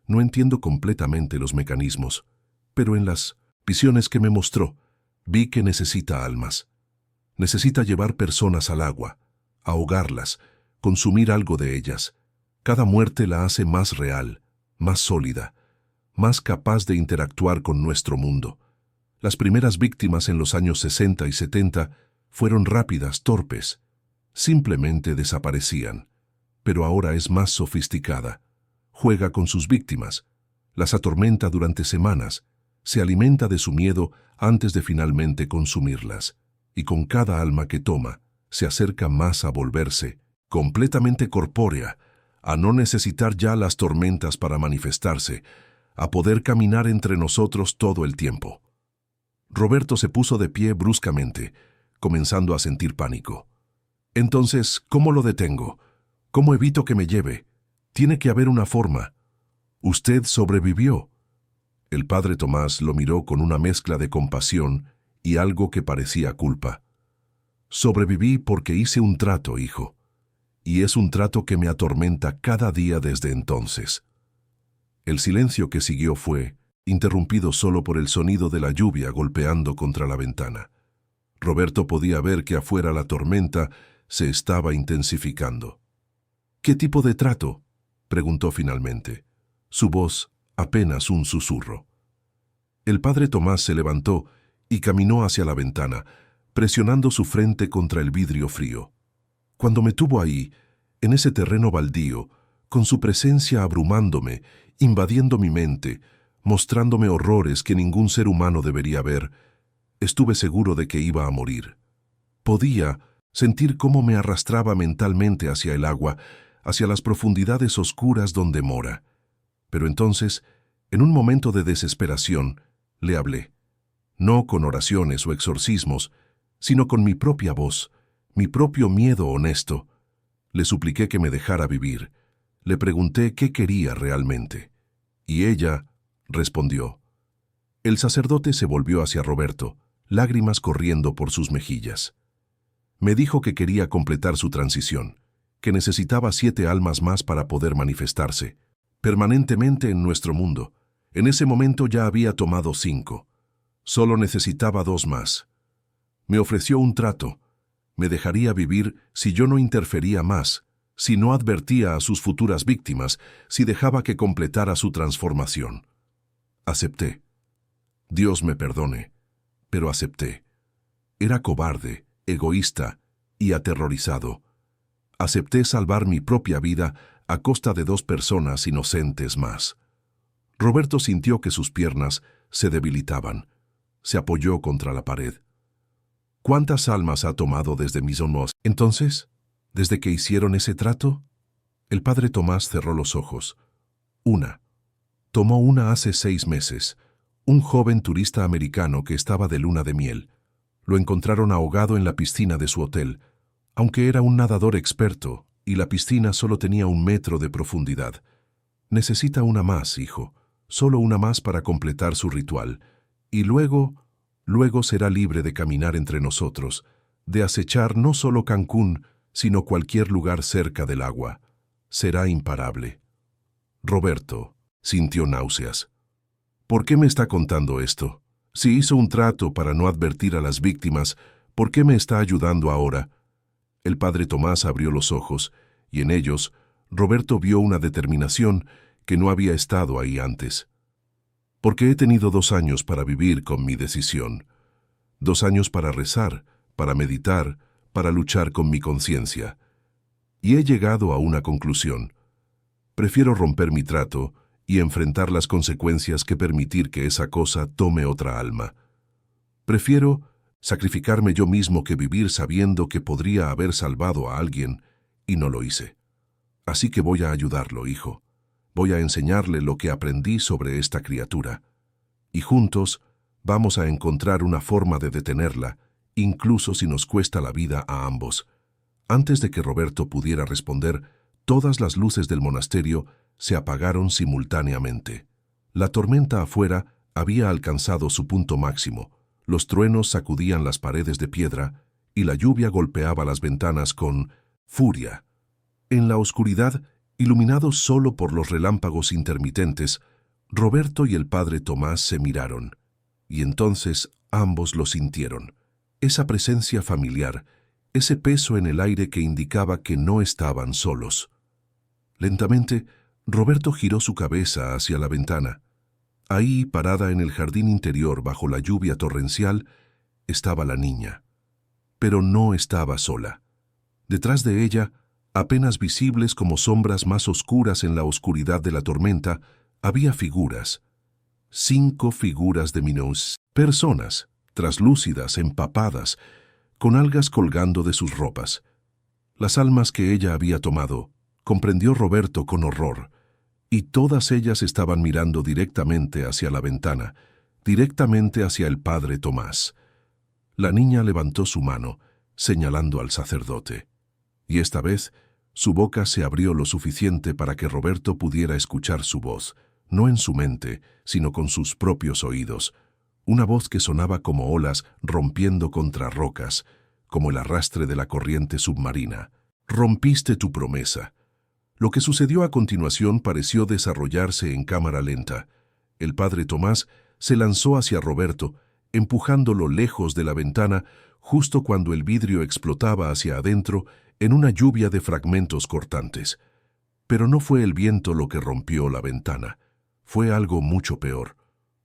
No entiendo completamente los mecanismos, pero en las visiones que me mostró, vi que necesita almas. Necesita llevar personas al agua, ahogarlas, consumir algo de ellas. Cada muerte la hace más real, más sólida, más capaz de interactuar con nuestro mundo. Las primeras víctimas en los años 60 y 70 fueron rápidas, torpes. Simplemente desaparecían. Pero ahora es más sofisticada. Juega con sus víctimas, las atormenta durante semanas, se alimenta de su miedo antes de finalmente consumirlas. Y con cada alma que toma, se acerca más a volverse completamente corpórea, a no necesitar ya las tormentas para manifestarse, a poder caminar entre nosotros todo el tiempo. Roberto se puso de pie bruscamente, comenzando a sentir pánico. Entonces, ¿cómo lo detengo? ¿Cómo evito que me lleve? Tiene que haber una forma. Usted sobrevivió. El padre Tomás lo miró con una mezcla de compasión y algo que parecía culpa. Sobreviví porque hice un trato, hijo. Y es un trato que me atormenta cada día desde entonces. El silencio que siguió fue interrumpido solo por el sonido de la lluvia golpeando contra la ventana. Roberto podía ver que afuera la tormenta se estaba intensificando. ¿Qué tipo de trato?, preguntó finalmente. Su voz apenas un susurro. El padre Tomás se levantó y caminó hacia la ventana, presionando su frente contra el vidrio frío. Cuando me tuvo ahí, en ese terreno baldío, con su presencia abrumándome, invadiendo mi mente, mostrándome horrores que ningún ser humano debería ver, estuve seguro de que iba a morir. Podía sentir cómo me arrastraba mentalmente hacia el agua, hacia las profundidades oscuras donde mora. Pero entonces, en un momento de desesperación, le hablé. No con oraciones o exorcismos, sino con mi propia voz, mi propio miedo honesto. Le supliqué que me dejara vivir. Le pregunté qué quería realmente. Y ella respondió. El sacerdote se volvió hacia Roberto, lágrimas corriendo por sus mejillas. Me dijo que quería completar su transición, que necesitaba 7 almas más para poder manifestarse, permanentemente en nuestro mundo. En ese momento ya había tomado 5. Solo necesitaba 2 más. Me ofreció un trato. Me dejaría vivir si yo no interfería más, si no advertía a sus futuras víctimas, si dejaba que completara su transformación. Acepté. Dios me perdone, pero acepté. Era cobarde, egoísta y aterrorizado. Acepté salvar mi propia vida a costa de 2 personas inocentes más. Roberto sintió que sus piernas se debilitaban. Se apoyó contra la pared. ¿Cuántas almas ha tomado desde mis manos? Entonces, ¿desde que hicieron ese trato? El padre Tomás cerró los ojos. 1. Tomó una hace 6 meses. Un joven turista americano que estaba de luna de miel. Lo encontraron ahogado en la piscina de su hotel, aunque era un nadador experto y la piscina solo tenía 1 metro de profundidad. Necesita una más, hijo. Solo una más para completar su ritual. Y luego será libre de caminar entre nosotros, de acechar no solo Cancún, sino cualquier lugar cerca del agua. Será imparable. Roberto sintió náuseas. ¿Por qué me está contando esto? Si hizo un trato para no advertir a las víctimas, ¿por qué me está ayudando ahora? El padre Tomás abrió los ojos, y en ellos, Roberto vio una determinación que no había estado ahí antes. Porque he tenido 2 años para vivir con mi decisión. 2 años para rezar, para meditar, para luchar con mi conciencia. Y he llegado a una conclusión. Prefiero romper mi trato y enfrentar las consecuencias que permitir que esa cosa tome otra alma. Prefiero sacrificarme yo mismo que vivir sabiendo que podría haber salvado a alguien y no lo hice. Así que voy a ayudarlo, hijo. Voy a enseñarle lo que aprendí sobre esta criatura. Y juntos Vamos a encontrar una forma de detenerla, incluso si nos cuesta la vida a ambos. Antes de que Roberto pudiera responder, todas las luces del monasterio se apagaron simultáneamente. La tormenta afuera había alcanzado su punto máximo. Los truenos sacudían las paredes de piedra y la lluvia golpeaba las ventanas con furia. En la oscuridad, iluminados solo por los relámpagos intermitentes, Roberto y el padre Tomás se miraron, y entonces ambos lo sintieron. Esa presencia familiar, ese peso en el aire que indicaba que no estaban solos. Lentamente, Roberto giró su cabeza hacia la ventana. Ahí, parada en el jardín interior bajo la lluvia torrencial, estaba la niña. Pero no estaba sola. Detrás de ella, apenas visibles como sombras más oscuras en la oscuridad de la tormenta, había figuras. 5 figuras de Minoos, personas, traslúcidas, empapadas, con algas colgando de sus ropas. Las almas que ella había tomado, comprendió Roberto con horror, y todas ellas estaban mirando directamente hacia la ventana, directamente hacia el padre Tomás. La niña levantó su mano, señalando al sacerdote, y esta vez su boca se abrió lo suficiente para que Roberto pudiera escuchar su voz, no en su mente, sino con sus propios oídos, una voz que sonaba como olas rompiendo contra rocas, como el arrastre de la corriente submarina. Rompiste tu promesa. Lo que sucedió a continuación pareció desarrollarse en cámara lenta. El padre Tomás se lanzó hacia Roberto, empujándolo lejos de la ventana, justo cuando el vidrio explotaba hacia adentro en una lluvia de fragmentos cortantes. Pero no fue el viento lo que rompió la ventana. Fue algo mucho peor.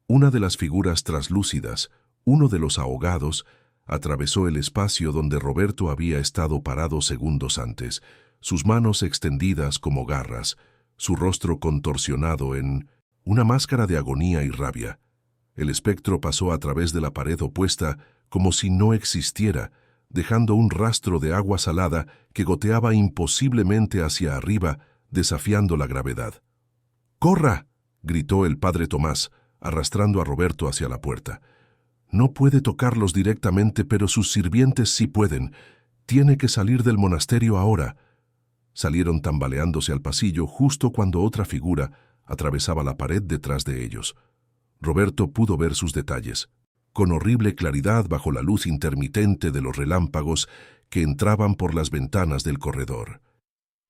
Una de las figuras traslúcidas, uno de los ahogados, atravesó el espacio donde Roberto había estado parado segundos antes, sus manos extendidas como garras, su rostro contorsionado en una máscara de agonía y rabia. El espectro pasó a través de la pared opuesta como si no existiera, dejando un rastro de agua salada que goteaba imposiblemente hacia arriba, desafiando la gravedad. ¡Corra!, gritó el padre Tomás, arrastrando a Roberto hacia la puerta. No puede tocarlos directamente, pero sus sirvientes sí pueden. Tiene que salir del monasterio ahora. Salieron tambaleándose al pasillo justo cuando otra figura atravesaba la pared detrás de ellos. Roberto pudo ver sus detalles, con horrible claridad bajo la luz intermitente de los relámpagos que entraban por las ventanas del corredor.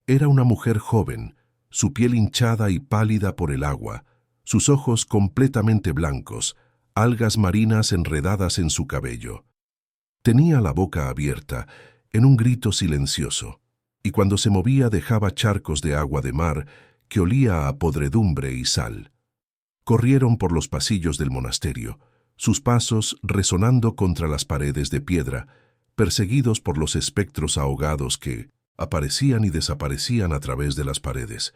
Era una mujer joven, su piel hinchada y pálida por el agua, sus ojos completamente blancos, algas marinas enredadas en su cabello. Tenía la boca abierta, en un grito silencioso, y cuando se movía dejaba charcos de agua de mar que olía a podredumbre y sal. Corrieron por los pasillos del monasterio, sus pasos resonando contra las paredes de piedra, perseguidos por los espectros ahogados que aparecían y desaparecían a través de las paredes.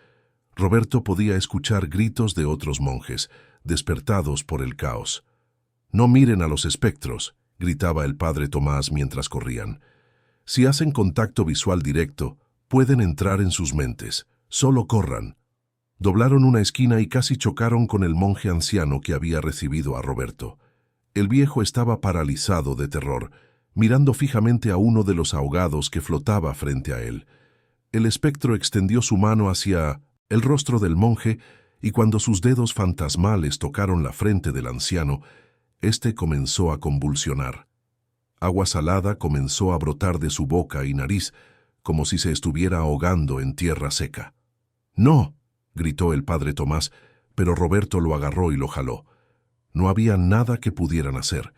Roberto podía escuchar gritos de otros monjes, despertados por el caos. «No miren a los espectros», gritaba el padre Tomás mientras corrían. «Si hacen contacto visual directo, pueden entrar en sus mentes. Solo corran». Doblaron una esquina y casi chocaron con el monje anciano que había recibido a Roberto. El viejo estaba paralizado de terror, mirando fijamente a uno de los ahogados que flotaba frente a él. El espectro extendió su mano hacia el rostro del monje y cuando sus dedos fantasmales tocaron la frente del anciano, éste comenzó a convulsionar. Agua salada comenzó a brotar de su boca y nariz, como si se estuviera ahogando en tierra seca. «¡No!», gritó el padre Tomás, pero Roberto lo agarró y lo jaló. No había nada que pudieran hacer.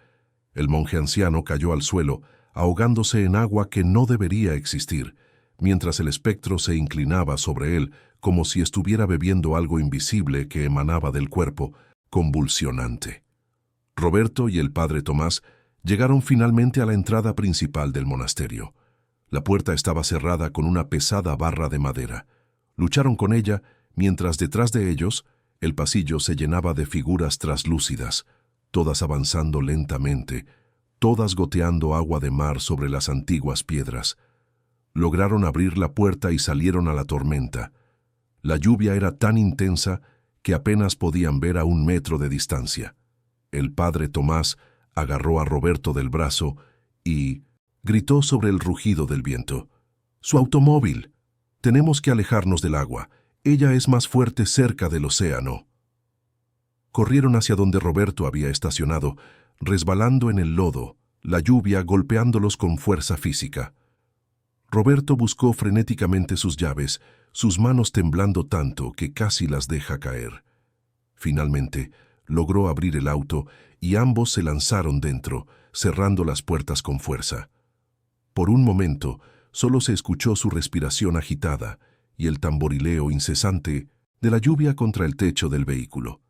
El monje anciano cayó al suelo, ahogándose en agua que no debería existir, mientras el espectro se inclinaba sobre él como si estuviera bebiendo algo invisible que emanaba del cuerpo, convulsionante. Roberto y el padre Tomás llegaron finalmente a la entrada principal del monasterio. La puerta estaba cerrada con una pesada barra de madera. Lucharon con ella, mientras detrás de ellos el pasillo se llenaba de figuras traslúcidas, todas avanzando lentamente, todas goteando agua de mar sobre las antiguas piedras. Lograron abrir la puerta y salieron a la tormenta. La lluvia era tan intensa que apenas podían ver a 1 metro de distancia. El padre Tomás agarró a Roberto del brazo y gritó sobre el rugido del viento. ¡Su automóvil! Tenemos que alejarnos del agua. Ella es más fuerte cerca del océano. Corrieron hacia donde Roberto había estacionado, resbalando en el lodo, la lluvia golpeándolos con fuerza física. Roberto buscó frenéticamente sus llaves, sus manos temblando tanto que casi las deja caer. Finalmente, logró abrir el auto y ambos se lanzaron dentro, cerrando las puertas con fuerza. Por un momento, solo se escuchó su respiración agitada y el tamborileo incesante de la lluvia contra el techo del vehículo.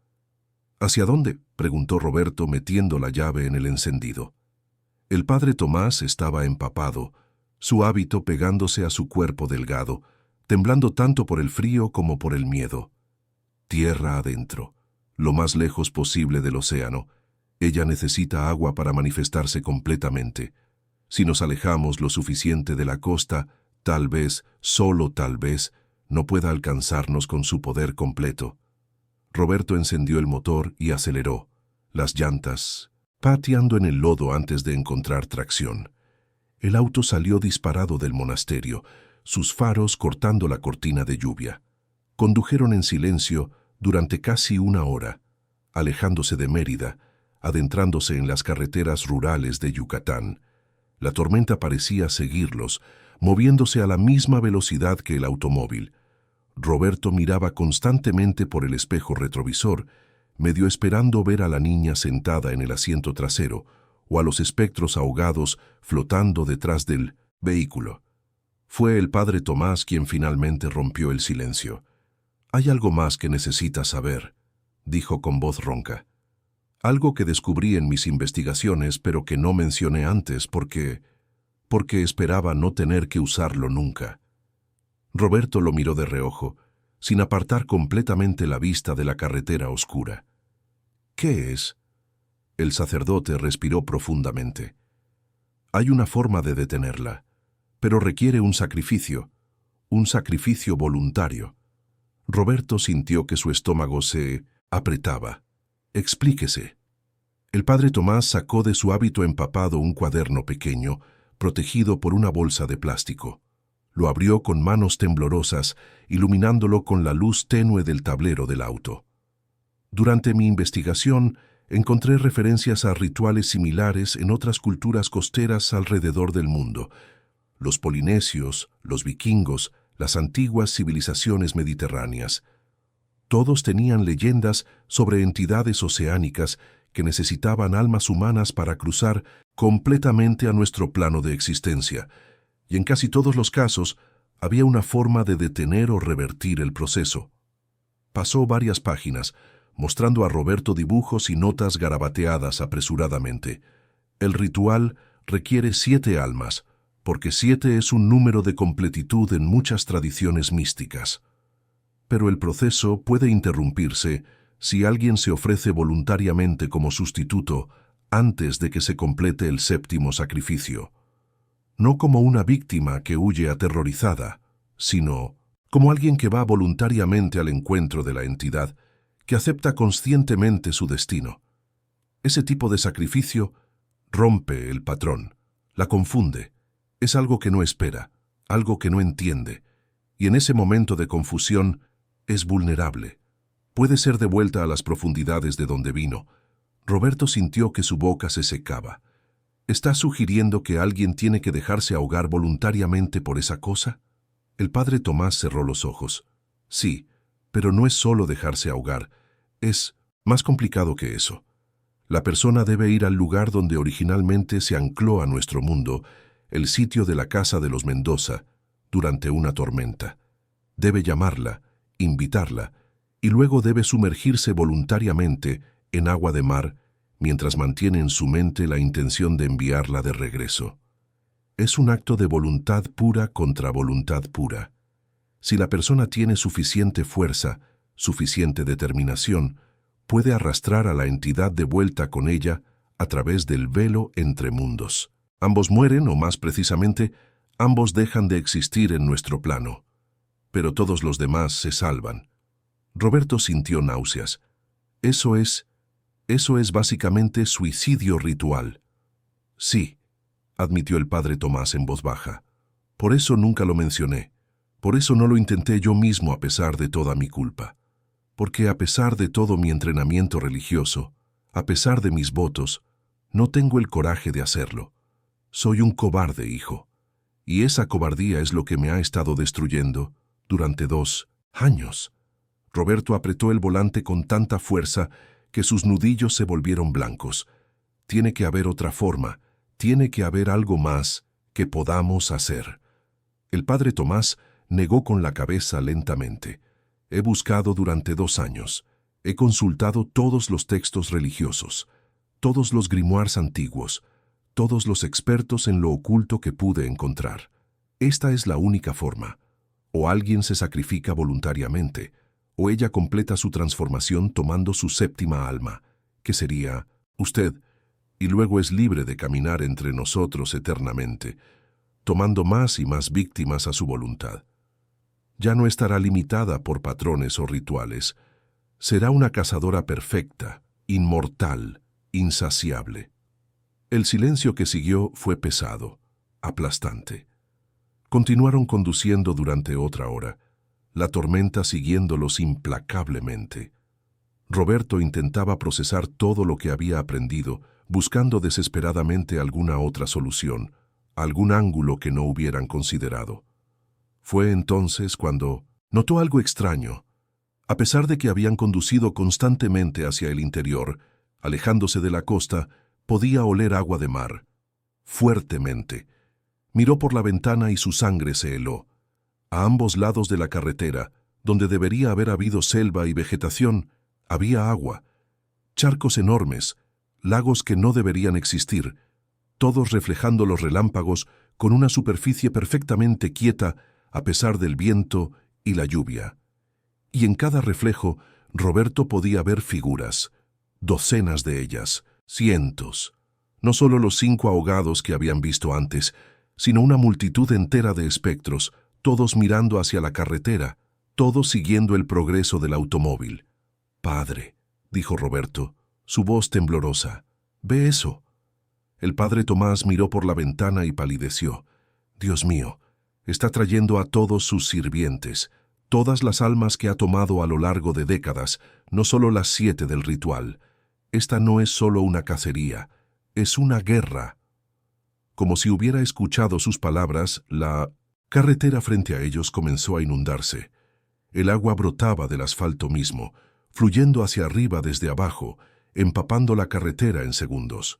¿Hacia dónde?, preguntó Roberto metiendo la llave en el encendido. El padre Tomás estaba empapado, su hábito pegándose a su cuerpo delgado, temblando tanto por el frío como por el miedo. Tierra adentro, lo más lejos posible del océano. Ella necesita agua para manifestarse completamente. Si nos alejamos lo suficiente de la costa, tal vez, solo tal vez, no pueda alcanzarnos con su poder completo. Roberto encendió el motor y aceleró, las llantas pateando en el lodo antes de encontrar tracción. El auto salió disparado del monasterio, sus faros cortando la cortina de lluvia. Condujeron en silencio durante casi una hora, alejándose de Mérida, adentrándose en las carreteras rurales de Yucatán. La tormenta parecía seguirlos, moviéndose a la misma velocidad que el automóvil. Roberto miraba constantemente por el espejo retrovisor, medio esperando ver a la niña sentada en el asiento trasero o a los espectros ahogados flotando detrás del vehículo. Fue el padre Tomás quien finalmente rompió el silencio. «Hay algo más que necesitas saber», dijo con voz ronca. «Algo que descubrí en mis investigaciones, pero que no mencioné antes porque esperaba no tener que usarlo nunca». Roberto lo miró de reojo, sin apartar completamente la vista de la carretera oscura. «¿Qué es?». El sacerdote respiró profundamente. «Hay una forma de detenerla, pero requiere un sacrificio voluntario». Roberto sintió que su estómago se apretaba. «Explíquese». El padre Tomás sacó de su hábito empapado un cuaderno pequeño, protegido por una bolsa de plástico. Lo abrió con manos temblorosas, iluminándolo con la luz tenue del tablero del auto. «Durante mi investigación, encontré referencias a rituales similares en otras culturas costeras alrededor del mundo. Los polinesios, los vikingos, las antiguas civilizaciones mediterráneas. Todos tenían leyendas sobre entidades oceánicas que necesitaban almas humanas para cruzar completamente a nuestro plano de existencia, y en casi todos los casos había una forma de detener o revertir el proceso». Pasó varias páginas, mostrando a Roberto dibujos y notas garabateadas apresuradamente. El ritual requiere 7 almas, porque 7 es un número de completitud en muchas tradiciones místicas. Pero el proceso puede interrumpirse si alguien se ofrece voluntariamente como sustituto antes de que se complete el 7º sacrificio. No como una víctima que huye aterrorizada, sino como alguien que va voluntariamente al encuentro de la entidad, que acepta conscientemente su destino. Ese tipo de sacrificio rompe el patrón, la confunde, es algo que no espera, algo que no entiende, y en ese momento de confusión es vulnerable. Puede ser devuelta a las profundidades de donde vino. Roberto sintió que su boca se secaba. ¿Está sugiriendo que alguien tiene que dejarse ahogar voluntariamente por esa cosa? El padre Tomás cerró los ojos. Sí, pero no es solo dejarse ahogar, es más complicado que eso. La persona debe ir al lugar donde originalmente se ancló a nuestro mundo, el sitio de la casa de los Mendoza, durante una tormenta. Debe llamarla, invitarla, y luego debe sumergirse voluntariamente en agua de mar mientras mantiene en su mente la intención de enviarla de regreso. Es un acto de voluntad pura contra voluntad pura. Si la persona tiene suficiente fuerza, suficiente determinación, puede arrastrar a la entidad de vuelta con ella a través del velo entre mundos. Ambos mueren, o más precisamente, ambos dejan de existir en nuestro plano. Pero todos los demás se salvan. Roberto sintió náuseas. ¿Eso es Eso es básicamente suicidio ritual. Sí, admitió el padre Tomás en voz baja. Por eso nunca lo mencioné. Por eso no lo intenté yo mismo a pesar de toda mi culpa. Porque a pesar de todo mi entrenamiento religioso, a pesar de mis votos, no tengo el coraje de hacerlo. Soy un cobarde, hijo. Y esa cobardía es lo que me ha estado destruyendo durante 2 años. Roberto apretó el volante con tanta fuerza que sus nudillos se volvieron blancos. Tiene que haber otra forma, tiene que haber algo más que podamos hacer. El padre Tomás negó con la cabeza lentamente. He buscado durante 2 años. He consultado todos los textos religiosos, todos los grimoires antiguos, todos los expertos en lo oculto que pude encontrar. Esta es la única forma. O alguien se sacrifica voluntariamente, o ella completa su transformación tomando su séptima alma, que sería usted, y luego es libre de caminar entre nosotros eternamente, tomando más y más víctimas a su voluntad. Ya no estará limitada por patrones o rituales. Será una cazadora perfecta, inmortal, insaciable. El silencio que siguió fue pesado, aplastante. Continuaron conduciendo durante otra hora, la tormenta siguiéndolos implacablemente. Roberto intentaba procesar todo lo que había aprendido, buscando desesperadamente alguna otra solución, algún ángulo que no hubieran considerado. Fue entonces cuando notó algo extraño. A pesar de que habían conducido constantemente hacia el interior, alejándose de la costa, podía oler agua de mar. Fuertemente. Miró por la ventana y su sangre se heló. A ambos lados de la carretera, donde debería haber habido selva y vegetación, había agua. Charcos enormes, lagos que no deberían existir, todos reflejando los relámpagos con una superficie perfectamente quieta a pesar del viento y la lluvia. Y en cada reflejo, Roberto podía ver figuras, docenas de ellas, cientos. No solo los 5 ahogados que habían visto antes, sino una multitud entera de espectros, todos mirando hacia la carretera, todos siguiendo el progreso del automóvil. «Padre», dijo Roberto, su voz temblorosa, «¿ve eso?» El padre Tomás miró por la ventana y palideció. «Dios mío, está trayendo a todos sus sirvientes, todas las almas que ha tomado a lo largo de décadas, no solo las 7 del ritual. Esta no es solo una cacería, es una guerra». Como si hubiera escuchado sus palabras, la carretera frente a ellos comenzó a inundarse. El agua brotaba del asfalto mismo, fluyendo hacia arriba desde abajo, empapando la carretera en segundos.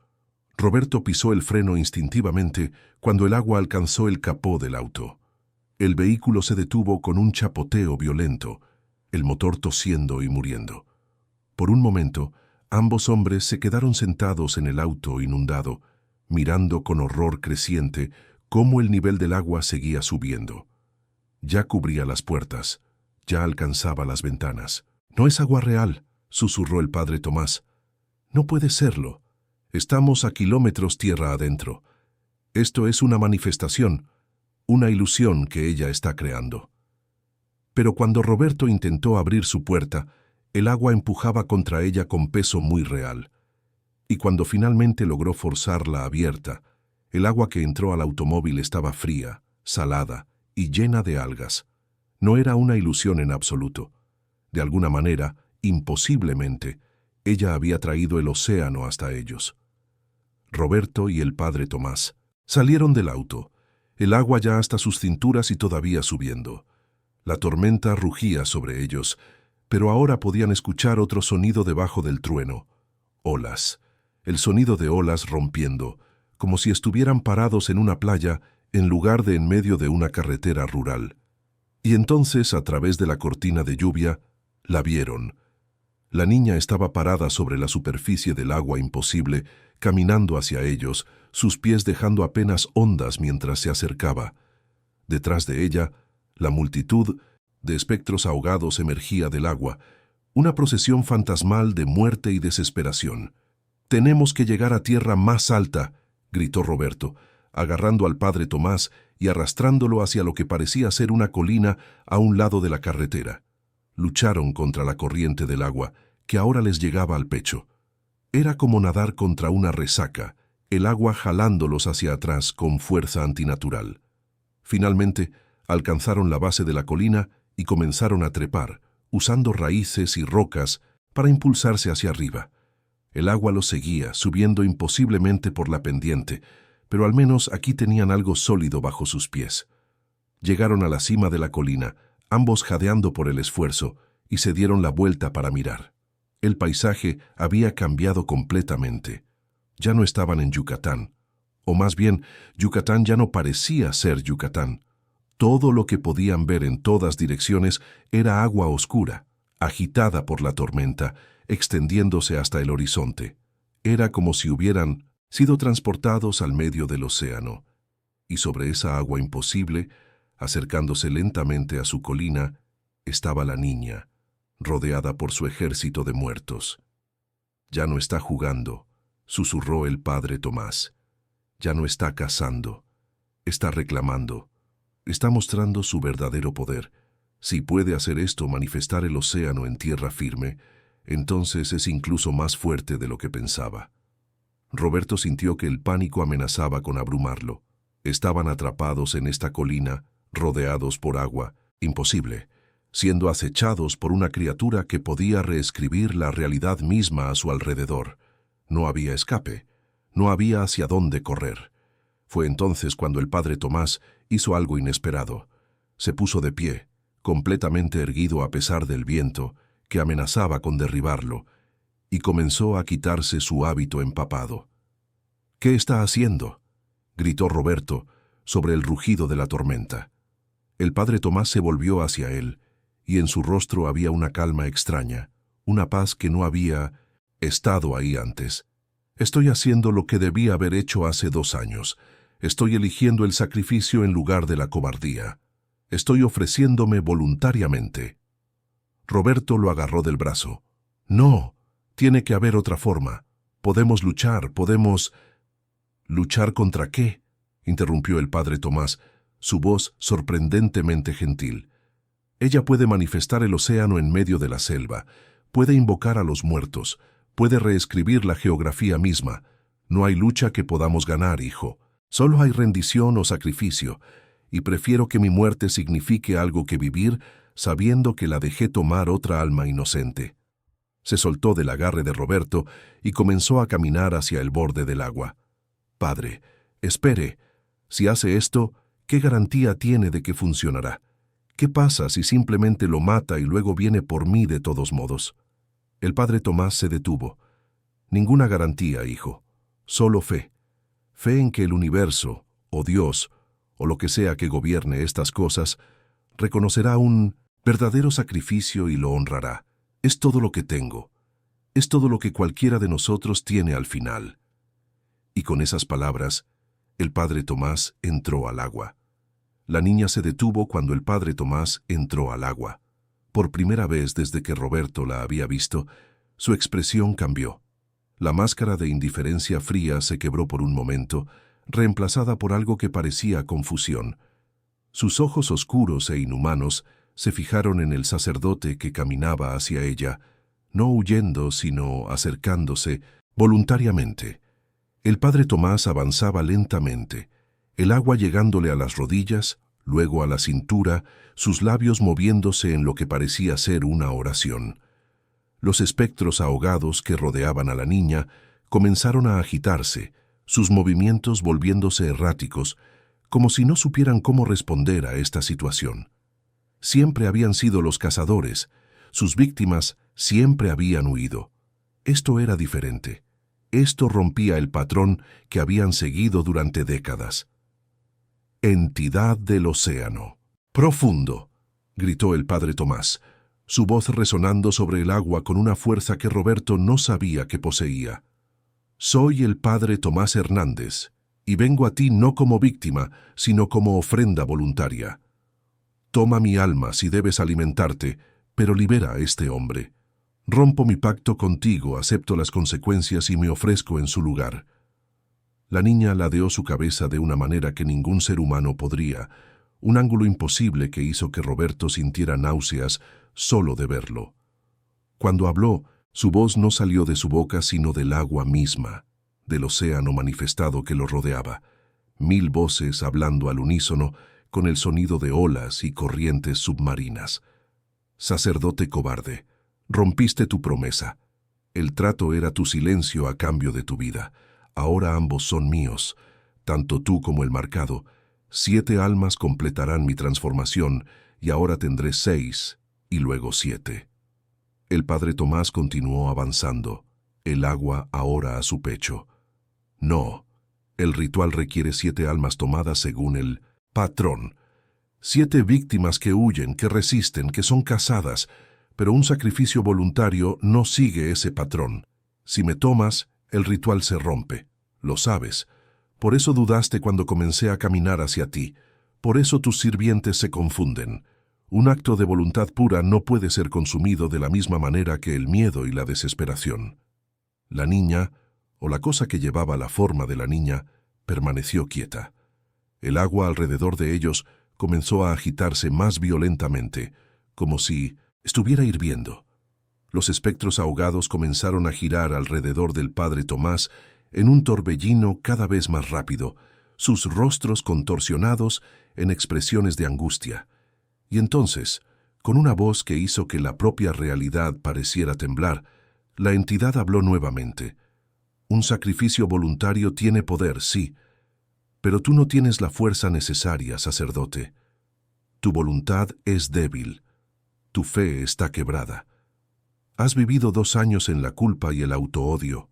Roberto pisó el freno instintivamente cuando el agua alcanzó el capó del auto. El vehículo se detuvo con un chapoteo violento, el motor tosiendo y muriendo. Por un momento, ambos hombres se quedaron sentados en el auto inundado, mirando con horror creciente cómo el nivel del agua seguía subiendo. Ya cubría las puertas, ya alcanzaba las ventanas. «No es agua real», susurró el padre Tomás. «No puede serlo. Estamos a kilómetros tierra adentro. Esto es una manifestación, una ilusión que ella está creando». Pero cuando Roberto intentó abrir su puerta, el agua empujaba contra ella con peso muy real. Y cuando finalmente logró forzarla abierta, el agua que entró al automóvil estaba fría, salada y llena de algas. No era una ilusión en absoluto. De alguna manera, imposiblemente, ella había traído el océano hasta ellos. Roberto y el padre Tomás salieron del auto, el agua ya hasta sus cinturas y todavía subiendo. La tormenta rugía sobre ellos, pero ahora podían escuchar otro sonido debajo del trueno. Olas. El sonido de olas rompiendo, como si estuvieran parados en una playa en lugar de en medio de una carretera rural. Y entonces, a través de la cortina de lluvia, la vieron. La niña estaba parada sobre la superficie del agua imposible, caminando hacia ellos, sus pies dejando apenas ondas mientras se acercaba. Detrás de ella, la multitud de espectros ahogados emergía del agua, una procesión fantasmal de muerte y desesperación. «Tenemos que llegar a tierra más alta», gritó Roberto, agarrando al padre Tomás y arrastrándolo hacia lo que parecía ser una colina a un lado de la carretera. Lucharon contra la corriente del agua, que ahora les llegaba al pecho. Era como nadar contra una resaca, el agua jalándolos hacia atrás con fuerza antinatural. Finalmente, alcanzaron la base de la colina y comenzaron a trepar, usando raíces y rocas para impulsarse hacia arriba. El agua los seguía, subiendo imposiblemente por la pendiente, pero al menos aquí tenían algo sólido bajo sus pies. Llegaron a la cima de la colina, ambos jadeando por el esfuerzo, y se dieron la vuelta para mirar. El paisaje había cambiado completamente. Ya no estaban en Yucatán, o más bien, Yucatán ya no parecía ser Yucatán. Todo lo que podían ver en todas direcciones era agua oscura, agitada por la tormenta, extendiéndose hasta el horizonte. Era como si hubieran sido transportados al medio del océano. Y sobre esa agua imposible, acercándose lentamente a su colina, estaba la niña, rodeada por su ejército de muertos. «Ya no está jugando», susurró el padre Tomás. «Ya no está cazando. Está reclamando. Está mostrando su verdadero poder. Si puede hacer esto, manifestar el océano en tierra firme, entonces es incluso más fuerte de lo que pensaba». Roberto sintió que el pánico amenazaba con abrumarlo. Estaban atrapados en esta colina, rodeados por agua, imposible, siendo acechados por una criatura que podía reescribir la realidad misma a su alrededor. No había escape, no había hacia dónde correr. Fue entonces cuando el padre Tomás hizo algo inesperado. Se puso de pie, completamente erguido a pesar del viento, que amenazaba con derribarlo, y comenzó a quitarse su hábito empapado. «¿Qué está haciendo?», gritó Roberto sobre el rugido de la tormenta. El padre Tomás se volvió hacia él, y en su rostro había una calma extraña, una paz que no había estado ahí antes. «Estoy haciendo lo que debía haber hecho hace 2 años. Estoy eligiendo el sacrificio en lugar de la cobardía. Estoy ofreciéndome voluntariamente». Roberto lo agarró del brazo. «No, tiene que haber otra forma. Podemos luchar, podemos...» «¿Luchar contra qué?», interrumpió el padre Tomás, su voz sorprendentemente gentil. «Ella puede manifestar el océano en medio de la selva, puede invocar a los muertos, puede reescribir la geografía misma. No hay lucha que podamos ganar, hijo. Solo hay rendición o sacrificio, y prefiero que mi muerte signifique algo que vivir sabiendo que la dejé tomar otra alma inocente». Se soltó del agarre de Roberto y comenzó a caminar hacia el borde del agua. «Padre, espere. Si hace esto, ¿qué garantía tiene de que funcionará? ¿Qué pasa si simplemente lo mata y luego viene por mí de todos modos?» El padre Tomás se detuvo. «Ninguna garantía, hijo. Solo fe. Fe en que el universo, o Dios, o lo que sea que gobierne estas cosas, reconocerá un verdadero sacrificio y lo honrará. Es todo lo que tengo. Es todo lo que cualquiera de nosotros tiene al final». Y con esas palabras, el padre Tomás entró al agua. La niña se detuvo cuando el padre Tomás entró al agua. Por primera vez desde que Roberto la había visto, su expresión cambió. La máscara de indiferencia fría se quebró por un momento, reemplazada por algo que parecía confusión. Sus ojos oscuros e inhumanos se fijaron en el sacerdote que caminaba hacia ella, no huyendo, sino acercándose voluntariamente. El padre Tomás avanzaba lentamente, el agua llegándole a las rodillas, luego a la cintura, sus labios moviéndose en lo que parecía ser una oración. Los espectros ahogados que rodeaban a la niña comenzaron a agitarse, sus movimientos volviéndose erráticos, como si no supieran cómo responder a esta situación. Siempre habían sido los cazadores, sus víctimas siempre habían huido. Esto era diferente. Esto rompía el patrón que habían seguido durante décadas. «Entidad del océano. Profundo», gritó el padre Tomás, su voz resonando sobre el agua con una fuerza que Roberto no sabía que poseía. «Soy el padre Tomás Hernández, y vengo a ti no como víctima, sino como ofrenda voluntaria. Toma mi alma si debes alimentarte, pero libera a este hombre. Rompo mi pacto contigo, acepto las consecuencias y me ofrezco en su lugar». La niña ladeó su cabeza de una manera que ningún ser humano podría, un ángulo imposible que hizo que Roberto sintiera náuseas solo de verlo. Cuando habló, Su voz no salió de su boca sino del agua misma, del océano manifestado que lo rodeaba. 1000 voces hablando al unísono con el sonido de olas y corrientes submarinas. Sacerdote cobarde, rompiste tu promesa. El trato era tu silencio a cambio de tu vida. Ahora ambos son míos, tanto tú como el marcado. 7 almas completarán mi transformación, y ahora tendré 6, y luego 7. El padre Tomás continuó avanzando, el agua ahora a su pecho. No, el ritual requiere 7 almas tomadas según el patrón. 7 víctimas que huyen, que resisten, que son casadas, pero un sacrificio voluntario no sigue ese patrón. Si me tomas, el ritual se rompe. Lo sabes. Por eso dudaste cuando comencé a caminar hacia ti. Por eso tus sirvientes se confunden. Un acto de voluntad pura no puede ser consumido de la misma manera que el miedo y la desesperación. La niña, o la cosa que llevaba la forma de la niña, permaneció quieta. El agua alrededor de ellos comenzó a agitarse más violentamente, como si estuviera hirviendo. Los espectros ahogados comenzaron a girar alrededor del padre Tomás en un torbellino cada vez más rápido, sus rostros contorsionados en expresiones de angustia. Y entonces, con una voz que hizo que la propia realidad pareciera temblar, la entidad habló nuevamente. Un sacrificio voluntario tiene poder, sí, pero tú no tienes la fuerza necesaria, sacerdote. Tu voluntad es débil. Tu fe está quebrada. Has vivido 2 años en la culpa y el autoodio.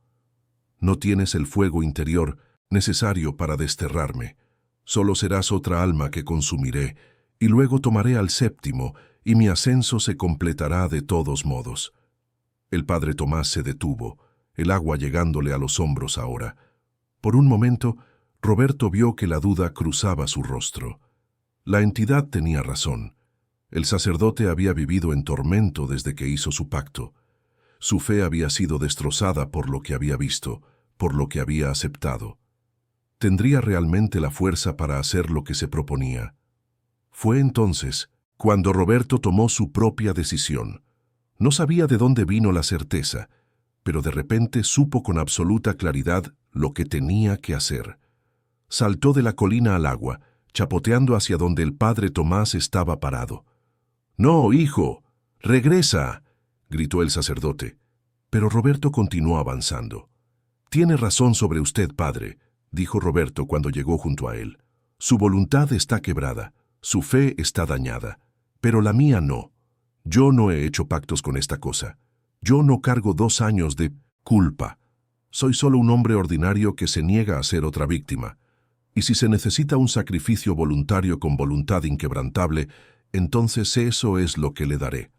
No tienes el fuego interior necesario para desterrarme. Solo serás otra alma que consumiré, y luego tomaré al 7º, y mi ascenso se completará de todos modos. El padre Tomás se detuvo, el agua llegándole a los hombros ahora. Por un momento, Roberto vio que la duda cruzaba su rostro. La entidad tenía razón. El sacerdote había vivido en tormento desde que hizo su pacto. Su fe había sido destrozada por lo que había visto, por lo que había aceptado. ¿Tendría realmente la fuerza para hacer lo que se proponía? Fue entonces cuando Roberto tomó su propia decisión. No sabía de dónde vino la certeza, pero de repente supo con absoluta claridad lo que tenía que hacer. Saltó de la colina al agua, chapoteando hacia donde el padre Tomás estaba parado. «¡No, hijo! ¡Regresa!», gritó el sacerdote. Pero Roberto continuó avanzando. «Tiene razón sobre usted, padre», dijo Roberto cuando llegó junto a él. «Su voluntad está quebrada, su fe está dañada, pero la mía no. Yo no he hecho pactos con esta cosa. Yo no cargo 2 años de culpa. Soy solo un hombre ordinario que se niega a ser otra víctima. Y si se necesita un sacrificio voluntario con voluntad inquebrantable, entonces eso es lo que le daré».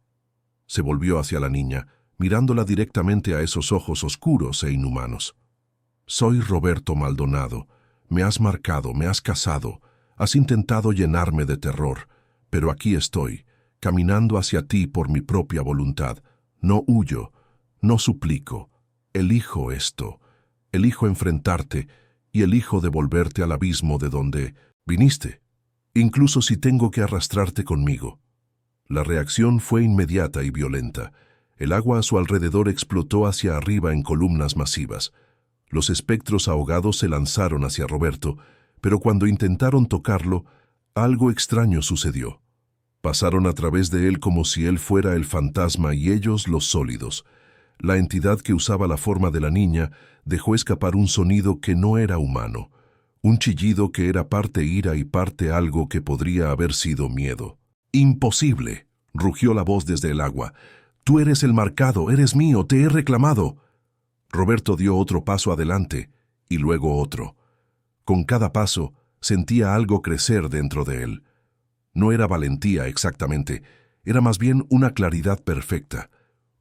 Se volvió hacia la niña, mirándola directamente a esos ojos oscuros e inhumanos. «Soy Roberto Maldonado. Me has marcado, me has casado, has intentado llenarme de terror, pero aquí estoy, caminando hacia ti por mi propia voluntad. No huyo, no suplico. Elijo esto, elijo enfrentarte y elijo devolverte al abismo de donde viniste, incluso si tengo que arrastrarte conmigo». La reacción fue inmediata y violenta. El agua a su alrededor explotó hacia arriba en columnas masivas. Los espectros ahogados se lanzaron hacia Roberto, pero cuando intentaron tocarlo, algo extraño sucedió. Pasaron a través de él como si él fuera el fantasma y ellos los sólidos. La entidad que usaba la forma de la niña dejó escapar un sonido que no era humano, un chillido que era parte ira y parte algo que podría haber sido miedo. «¡Imposible!», rugió la voz desde el agua. «Tú eres el marcado, eres mío, te he reclamado». Roberto dio otro paso adelante, y luego otro. Con cada paso, sentía algo crecer dentro de él. No era valentía exactamente, era más bien una claridad perfecta,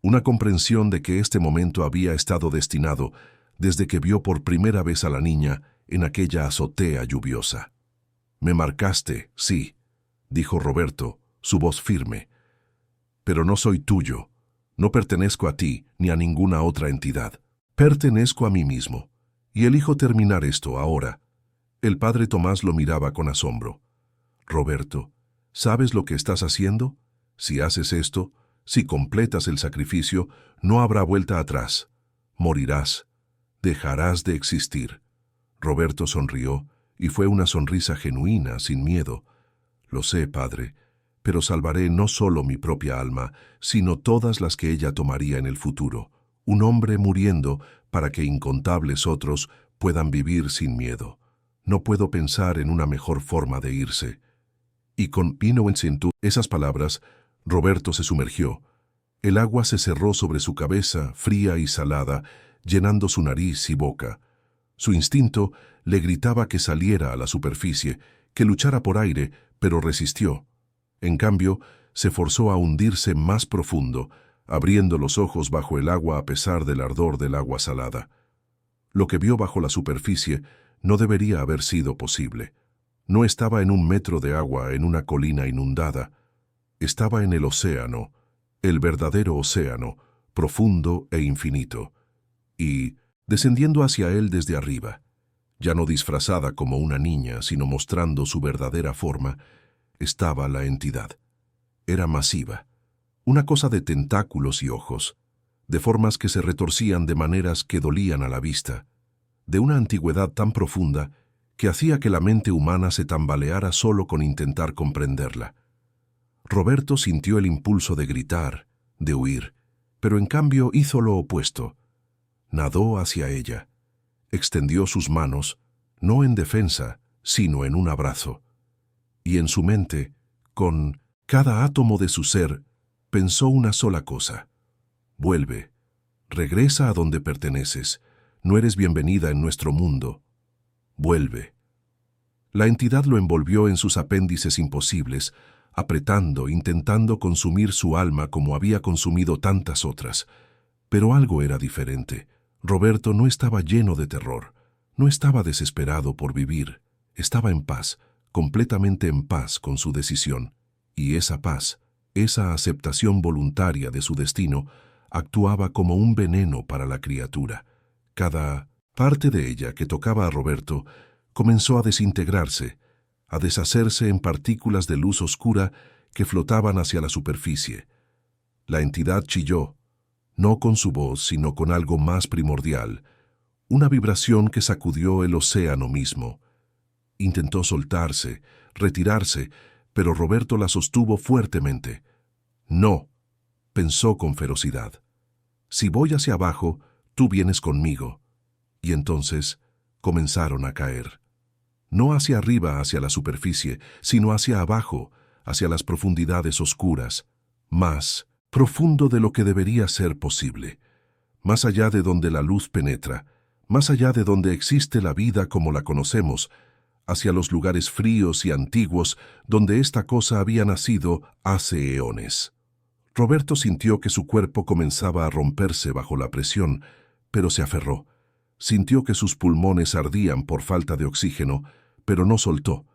una comprensión de que este momento había estado destinado desde que vio por primera vez a la niña en aquella azotea lluviosa. «Me marcaste, sí», dijo Roberto, su voz firme. «Pero no soy tuyo, no pertenezco a ti ni a ninguna otra entidad. Pertenezco a mí mismo, y elijo terminar esto ahora». El padre Tomás lo miraba con asombro. «Roberto, ¿sabes lo que estás haciendo? Si haces esto, Si completas el sacrificio, no habrá vuelta atrás. Morirás. Dejarás de existir. Roberto sonrió, y fue una sonrisa genuina, sin miedo. Lo sé, padre, pero salvaré no solo mi propia alma, sino todas las que ella tomaría en el futuro. Un hombre muriendo para que incontables otros puedan vivir sin miedo. No puedo pensar en una mejor forma de irse. Y con Pino en cintura, esas palabras, Roberto se sumergió. El agua se cerró sobre su cabeza, fría y salada, llenando su nariz y boca. Su instinto le gritaba que saliera a la superficie, que luchara por aire, pero resistió. En cambio, se forzó a hundirse más profundo, abriendo los ojos bajo el agua a pesar del ardor del agua salada. Lo que vio bajo la superficie no debería haber sido posible. No estaba en 1 metro de agua en una colina inundada. Estaba en el océano, el verdadero océano, profundo e infinito. Y, descendiendo hacia él desde arriba, ya no disfrazada como una niña, sino mostrando su verdadera forma, estaba la entidad. Era masiva, una cosa de tentáculos y ojos, de formas que se retorcían de maneras que dolían a la vista, de una antigüedad tan profunda que hacía que la mente humana se tambaleara solo con intentar comprenderla. Roberto sintió el impulso de gritar, de huir, pero en cambio hizo lo opuesto. Nadó hacia ella. Extendió sus manos, no en defensa, sino en un abrazo. Y en su mente, con cada átomo de su ser, pensó una sola cosa. Vuelve, regresa a donde perteneces. No eres bienvenida en nuestro mundo. Vuelve. La entidad lo envolvió en sus apéndices imposibles, apretando, intentando consumir su alma como había consumido tantas otras. Pero algo era diferente. Roberto no estaba lleno de terror, no estaba desesperado por vivir, estaba en paz, completamente en paz con su decisión. Y esa paz, esa aceptación voluntaria de su destino, actuaba como un veneno para la criatura. Cada parte de ella que tocaba a Roberto comenzó a desintegrarse, a deshacerse en partículas de luz oscura que flotaban hacia la superficie. La entidad chilló, no con su voz, sino con algo más primordial, una vibración que sacudió el océano mismo. Intentó soltarse, retirarse, pero Roberto la sostuvo fuertemente. No, pensó con ferocidad. Si voy hacia abajo, tú vienes conmigo. Y entonces comenzaron a caer. No hacia arriba, hacia la superficie, sino hacia abajo, hacia las profundidades oscuras, más profundo de lo que debería ser posible, más allá de donde la luz penetra, más allá de donde existe la vida como la conocemos, hacia los lugares fríos y antiguos donde esta cosa había nacido hace eones. Roberto sintió que su cuerpo comenzaba a romperse bajo la presión, pero se aferró. Sintió que sus pulmones ardían por falta de oxígeno, pero no soltó.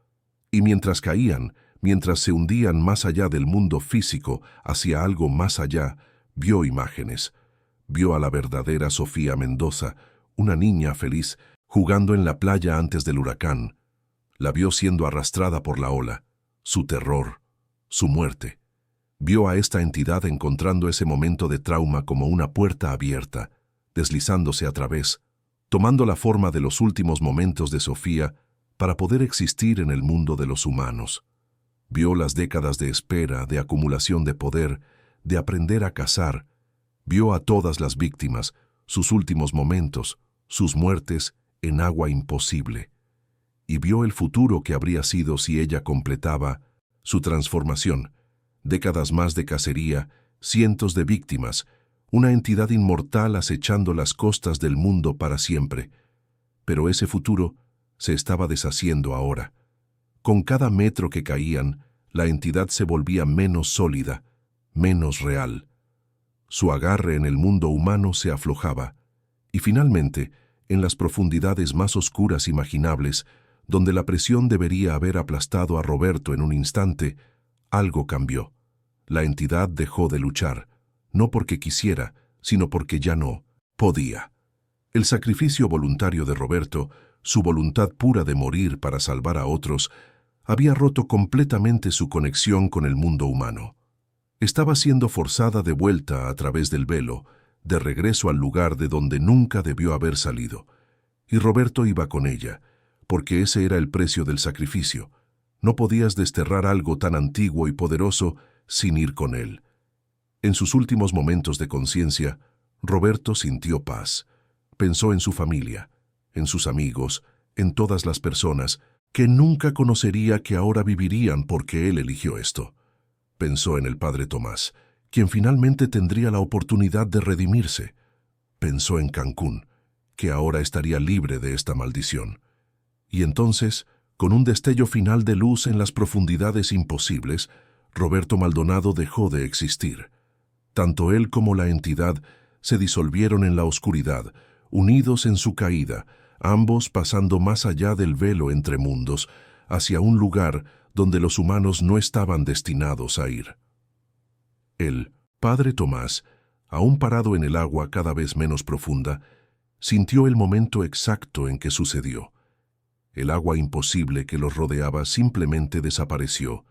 Y mientras caían, mientras se hundían más allá del mundo físico, hacia algo más allá, vio imágenes. Vio a la verdadera Sofía Mendoza, una niña feliz, jugando en la playa antes del huracán. La vio siendo arrastrada por la ola, su terror, su muerte. Vio a esta entidad encontrando ese momento de trauma como una puerta abierta, deslizándose a través, tomando la forma de los últimos momentos de Sofía para poder existir en el mundo de los humanos. Vio las décadas de espera, de acumulación de poder, de aprender a cazar. Vio a todas las víctimas, sus últimos momentos, sus muertes en agua imposible. Y vio el futuro que habría sido si ella completaba su transformación. Décadas más de cacería, cientos de víctimas, una entidad inmortal acechando las costas del mundo para siempre. Pero ese futuro se estaba deshaciendo ahora. Con cada metro que caían, la entidad se volvía menos sólida, menos real. Su agarre en el mundo humano se aflojaba, y finalmente, en las profundidades más oscuras imaginables, donde la presión debería haber aplastado a Roberto en un instante, algo cambió. La entidad dejó de luchar, no porque quisiera, sino porque ya no podía. El sacrificio voluntario de Roberto, su voluntad pura de morir para salvar a otros, había roto completamente su conexión con el mundo humano. Estaba siendo forzada de vuelta a través del velo, de regreso al lugar de donde nunca debió haber salido. Y Roberto iba con ella, porque ese era el precio del sacrificio. No podías desterrar algo tan antiguo y poderoso sin ir con él. En sus últimos momentos de conciencia, Roberto sintió paz. Pensó en su familia, en sus amigos, en todas las personas que nunca conocería que ahora vivirían porque él eligió esto. Pensó en el padre Tomás, quien finalmente tendría la oportunidad de redimirse. Pensó en Cancún, que ahora estaría libre de esta maldición. Y entonces, con un destello final de luz en las profundidades imposibles, Roberto Maldonado dejó de existir. Tanto él como la entidad se disolvieron en la oscuridad, unidos en su caída, ambos pasando más allá del velo entre mundos, hacia un lugar donde los humanos no estaban destinados a ir. El padre Tomás, aún parado en el agua cada vez menos profunda, sintió el momento exacto en que sucedió. El agua imposible que los rodeaba simplemente desapareció,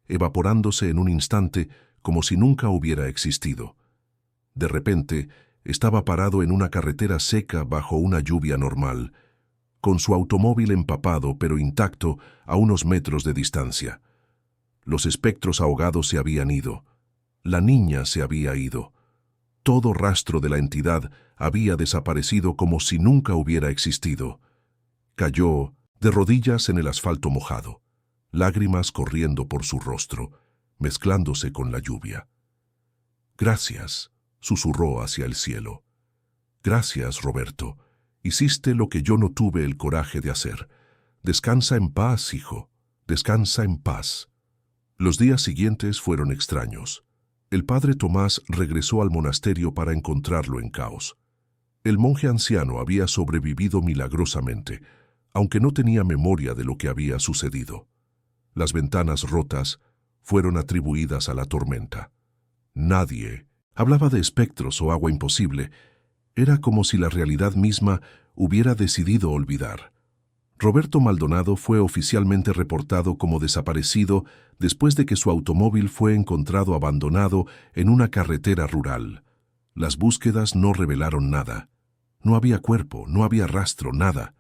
evaporándose en un instante como si nunca hubiera existido. De repente, estaba parado en una carretera seca bajo una lluvia normal, con su automóvil empapado pero intacto a unos metros de distancia. Los espectros ahogados se habían ido. La niña se había ido. Todo rastro de la entidad había desaparecido como si nunca hubiera existido. Cayó de rodillas en el asfalto mojado, lágrimas corriendo por su rostro, mezclándose con la lluvia. «Gracias», susurró hacia el cielo. «Gracias, Roberto. Hiciste lo que yo no tuve el coraje de hacer. Descansa en paz, hijo. Descansa en paz». Los días siguientes fueron extraños. El padre Tomás regresó al monasterio para encontrarlo en caos. El monje anciano había sobrevivido milagrosamente, aunque no tenía memoria de lo que había sucedido. Las ventanas rotas fueron atribuidas a la tormenta. Nadie hablaba de espectros o agua imposible. Era como si la realidad misma hubiera decidido olvidar. Roberto Maldonado fue oficialmente reportado como desaparecido después de que su automóvil fue encontrado abandonado en una carretera rural. Las búsquedas no revelaron nada. No había cuerpo, no había rastro, nada.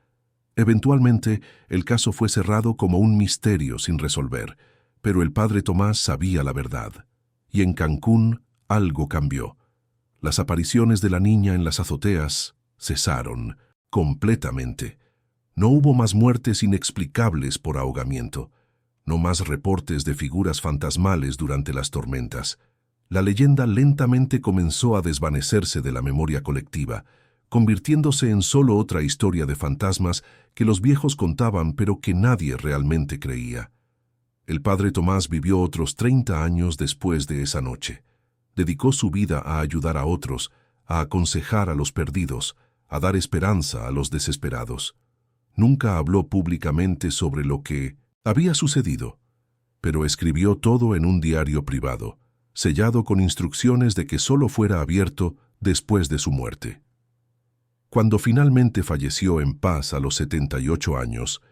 Eventualmente, el caso fue cerrado como un misterio sin resolver, pero el padre Tomás sabía la verdad. Y en Cancún algo cambió. Las apariciones de la niña en las azoteas cesaron completamente. No hubo más muertes inexplicables por ahogamiento, no más reportes de figuras fantasmales durante las tormentas. La leyenda lentamente comenzó a desvanecerse de la memoria colectiva, convirtiéndose en solo otra historia de fantasmas que los viejos contaban pero que nadie realmente creía. El padre Tomás vivió otros 30 años después de esa noche. Dedicó su vida a ayudar a otros, a aconsejar a los perdidos, a dar esperanza a los desesperados. Nunca habló públicamente sobre lo que había sucedido, pero escribió todo en un diario privado, sellado con instrucciones de que solo fuera abierto después de su muerte. Cuando finalmente falleció en paz a los 78 años,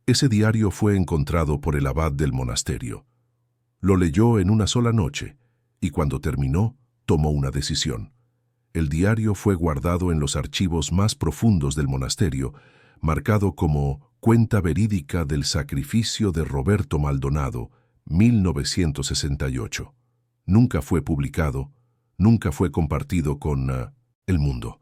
ese diario fue encontrado por el abad del monasterio. Lo leyó en una sola noche, y cuando terminó, tomó una decisión. El diario fue guardado en los archivos más profundos del monasterio, marcado como Cuenta verídica del sacrificio de Roberto Maldonado, 1968. Nunca fue publicado, nunca fue compartido con el mundo.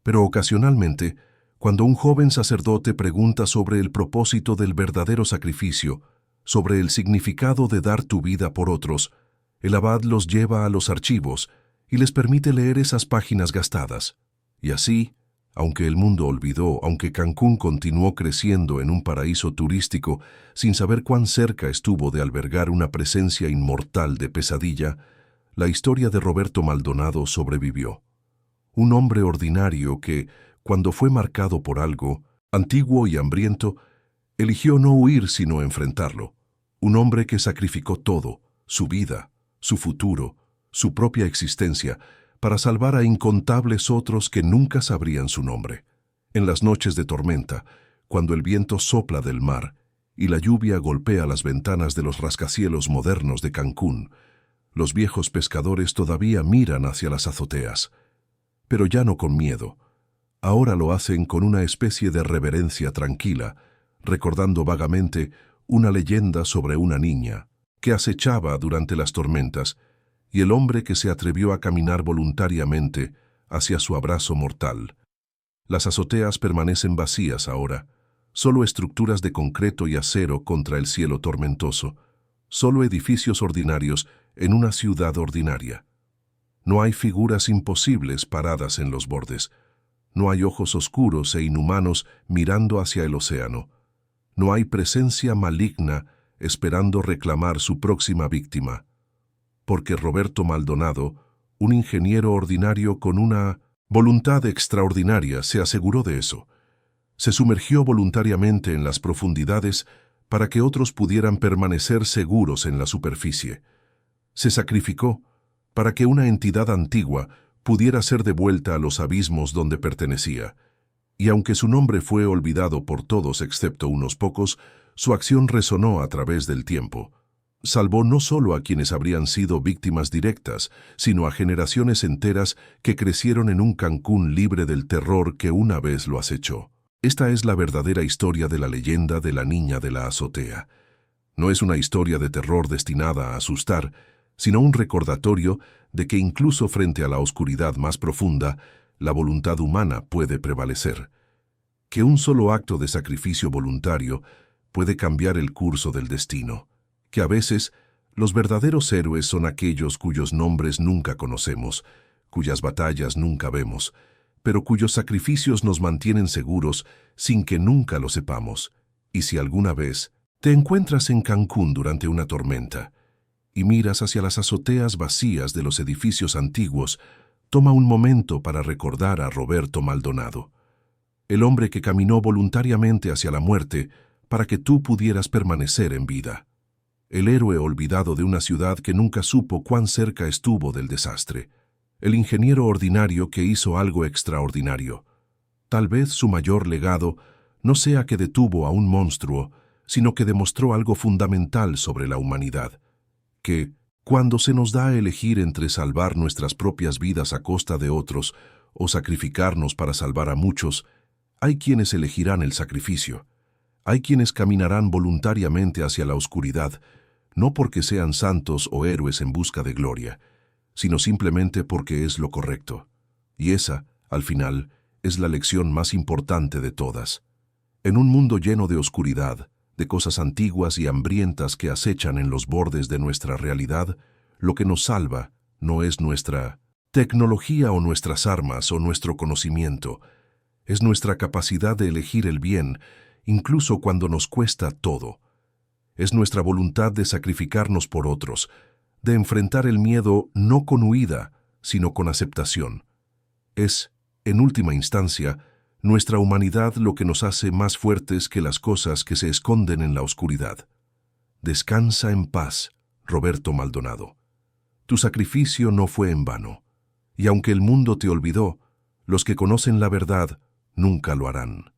Pero ocasionalmente, cuando un joven sacerdote pregunta sobre el propósito del verdadero sacrificio, sobre el significado de dar tu vida por otros, el abad los lleva a los archivos y les permite leer esas páginas gastadas. Y así, aunque el mundo olvidó, aunque Cancún continuó creciendo en un paraíso turístico sin saber cuán cerca estuvo de albergar una presencia inmortal de pesadilla, la historia de Roberto Maldonado sobrevivió. Un hombre ordinario que, cuando fue marcado por algo, antiguo y hambriento, eligió no huir sino enfrentarlo. Un hombre que sacrificó todo, su vida, su futuro, su propia existencia, para salvar a incontables otros que nunca sabrían su nombre. En las noches de tormenta, cuando el viento sopla del mar y la lluvia golpea las ventanas de los rascacielos modernos de Cancún, Los viejos pescadores todavía miran hacia las azoteas, pero ya no con miedo. Ahora lo hacen con una especie de reverencia tranquila, recordando vagamente una leyenda sobre una niña que acechaba durante las tormentas y el hombre que se atrevió a caminar voluntariamente hacia su abrazo mortal. Las azoteas permanecen vacías ahora, solo estructuras de concreto y acero contra el cielo tormentoso, solo edificios ordinarios en una ciudad ordinaria. No hay figuras imposibles paradas en los bordes. No hay ojos oscuros e inhumanos mirando hacia el océano. No hay presencia maligna esperando reclamar su próxima víctima. Porque Roberto Maldonado, un ingeniero ordinario con una voluntad extraordinaria, se aseguró de eso. Se sumergió voluntariamente en las profundidades para que otros pudieran permanecer seguros en la superficie. Se sacrificó para que una entidad antigua pudiera ser devuelta a los abismos donde pertenecía. Y aunque su nombre fue olvidado por todos excepto unos pocos, su acción resonó a través del tiempo. Salvó no solo a quienes habrían sido víctimas directas, sino a generaciones enteras que crecieron en un Cancún libre del terror que una vez lo acechó. Esta es la verdadera historia de la leyenda de la niña de la azotea. No es una historia de terror destinada a asustar, sino un recordatorio de que incluso frente a la oscuridad más profunda, la voluntad humana puede prevalecer. Que un solo acto de sacrificio voluntario puede cambiar el curso del destino. Que a veces los verdaderos héroes son aquellos cuyos nombres nunca conocemos, cuyas batallas nunca vemos, pero cuyos sacrificios nos mantienen seguros sin que nunca lo sepamos. Y si alguna vez te encuentras en Cancún durante una tormenta y miras hacia las azoteas vacías de los edificios antiguos, toma un momento para recordar a Roberto Maldonado, el hombre que caminó voluntariamente hacia la muerte para que tú pudieras permanecer en vida. El héroe olvidado de una ciudad que nunca supo cuán cerca estuvo del desastre. El ingeniero ordinario que hizo algo extraordinario. Tal vez su mayor legado no sea que detuvo a un monstruo, sino que demostró algo fundamental sobre la humanidad. Que, cuando se nos da a elegir entre salvar nuestras propias vidas a costa de otros o sacrificarnos para salvar a muchos, hay quienes elegirán el sacrificio. Hay quienes caminarán voluntariamente hacia la oscuridad, no porque sean santos o héroes en busca de gloria, sino simplemente porque es lo correcto. Y esa, al final, es la lección más importante de todas. En un mundo lleno de oscuridad, de cosas antiguas y hambrientas que acechan en los bordes de nuestra realidad, lo que nos salva no es nuestra tecnología o nuestras armas o nuestro conocimiento, es nuestra capacidad de elegir el bien, incluso cuando nos cuesta todo. Es nuestra voluntad de sacrificarnos por otros, de enfrentar el miedo no con huida, sino con aceptación. Es, en última instancia, nuestra humanidad lo que nos hace más fuertes que las cosas que se esconden en la oscuridad. Descansa en paz, Roberto Maldonado. Tu sacrificio no fue en vano, y aunque el mundo te olvidó, los que conocen la verdad nunca lo harán.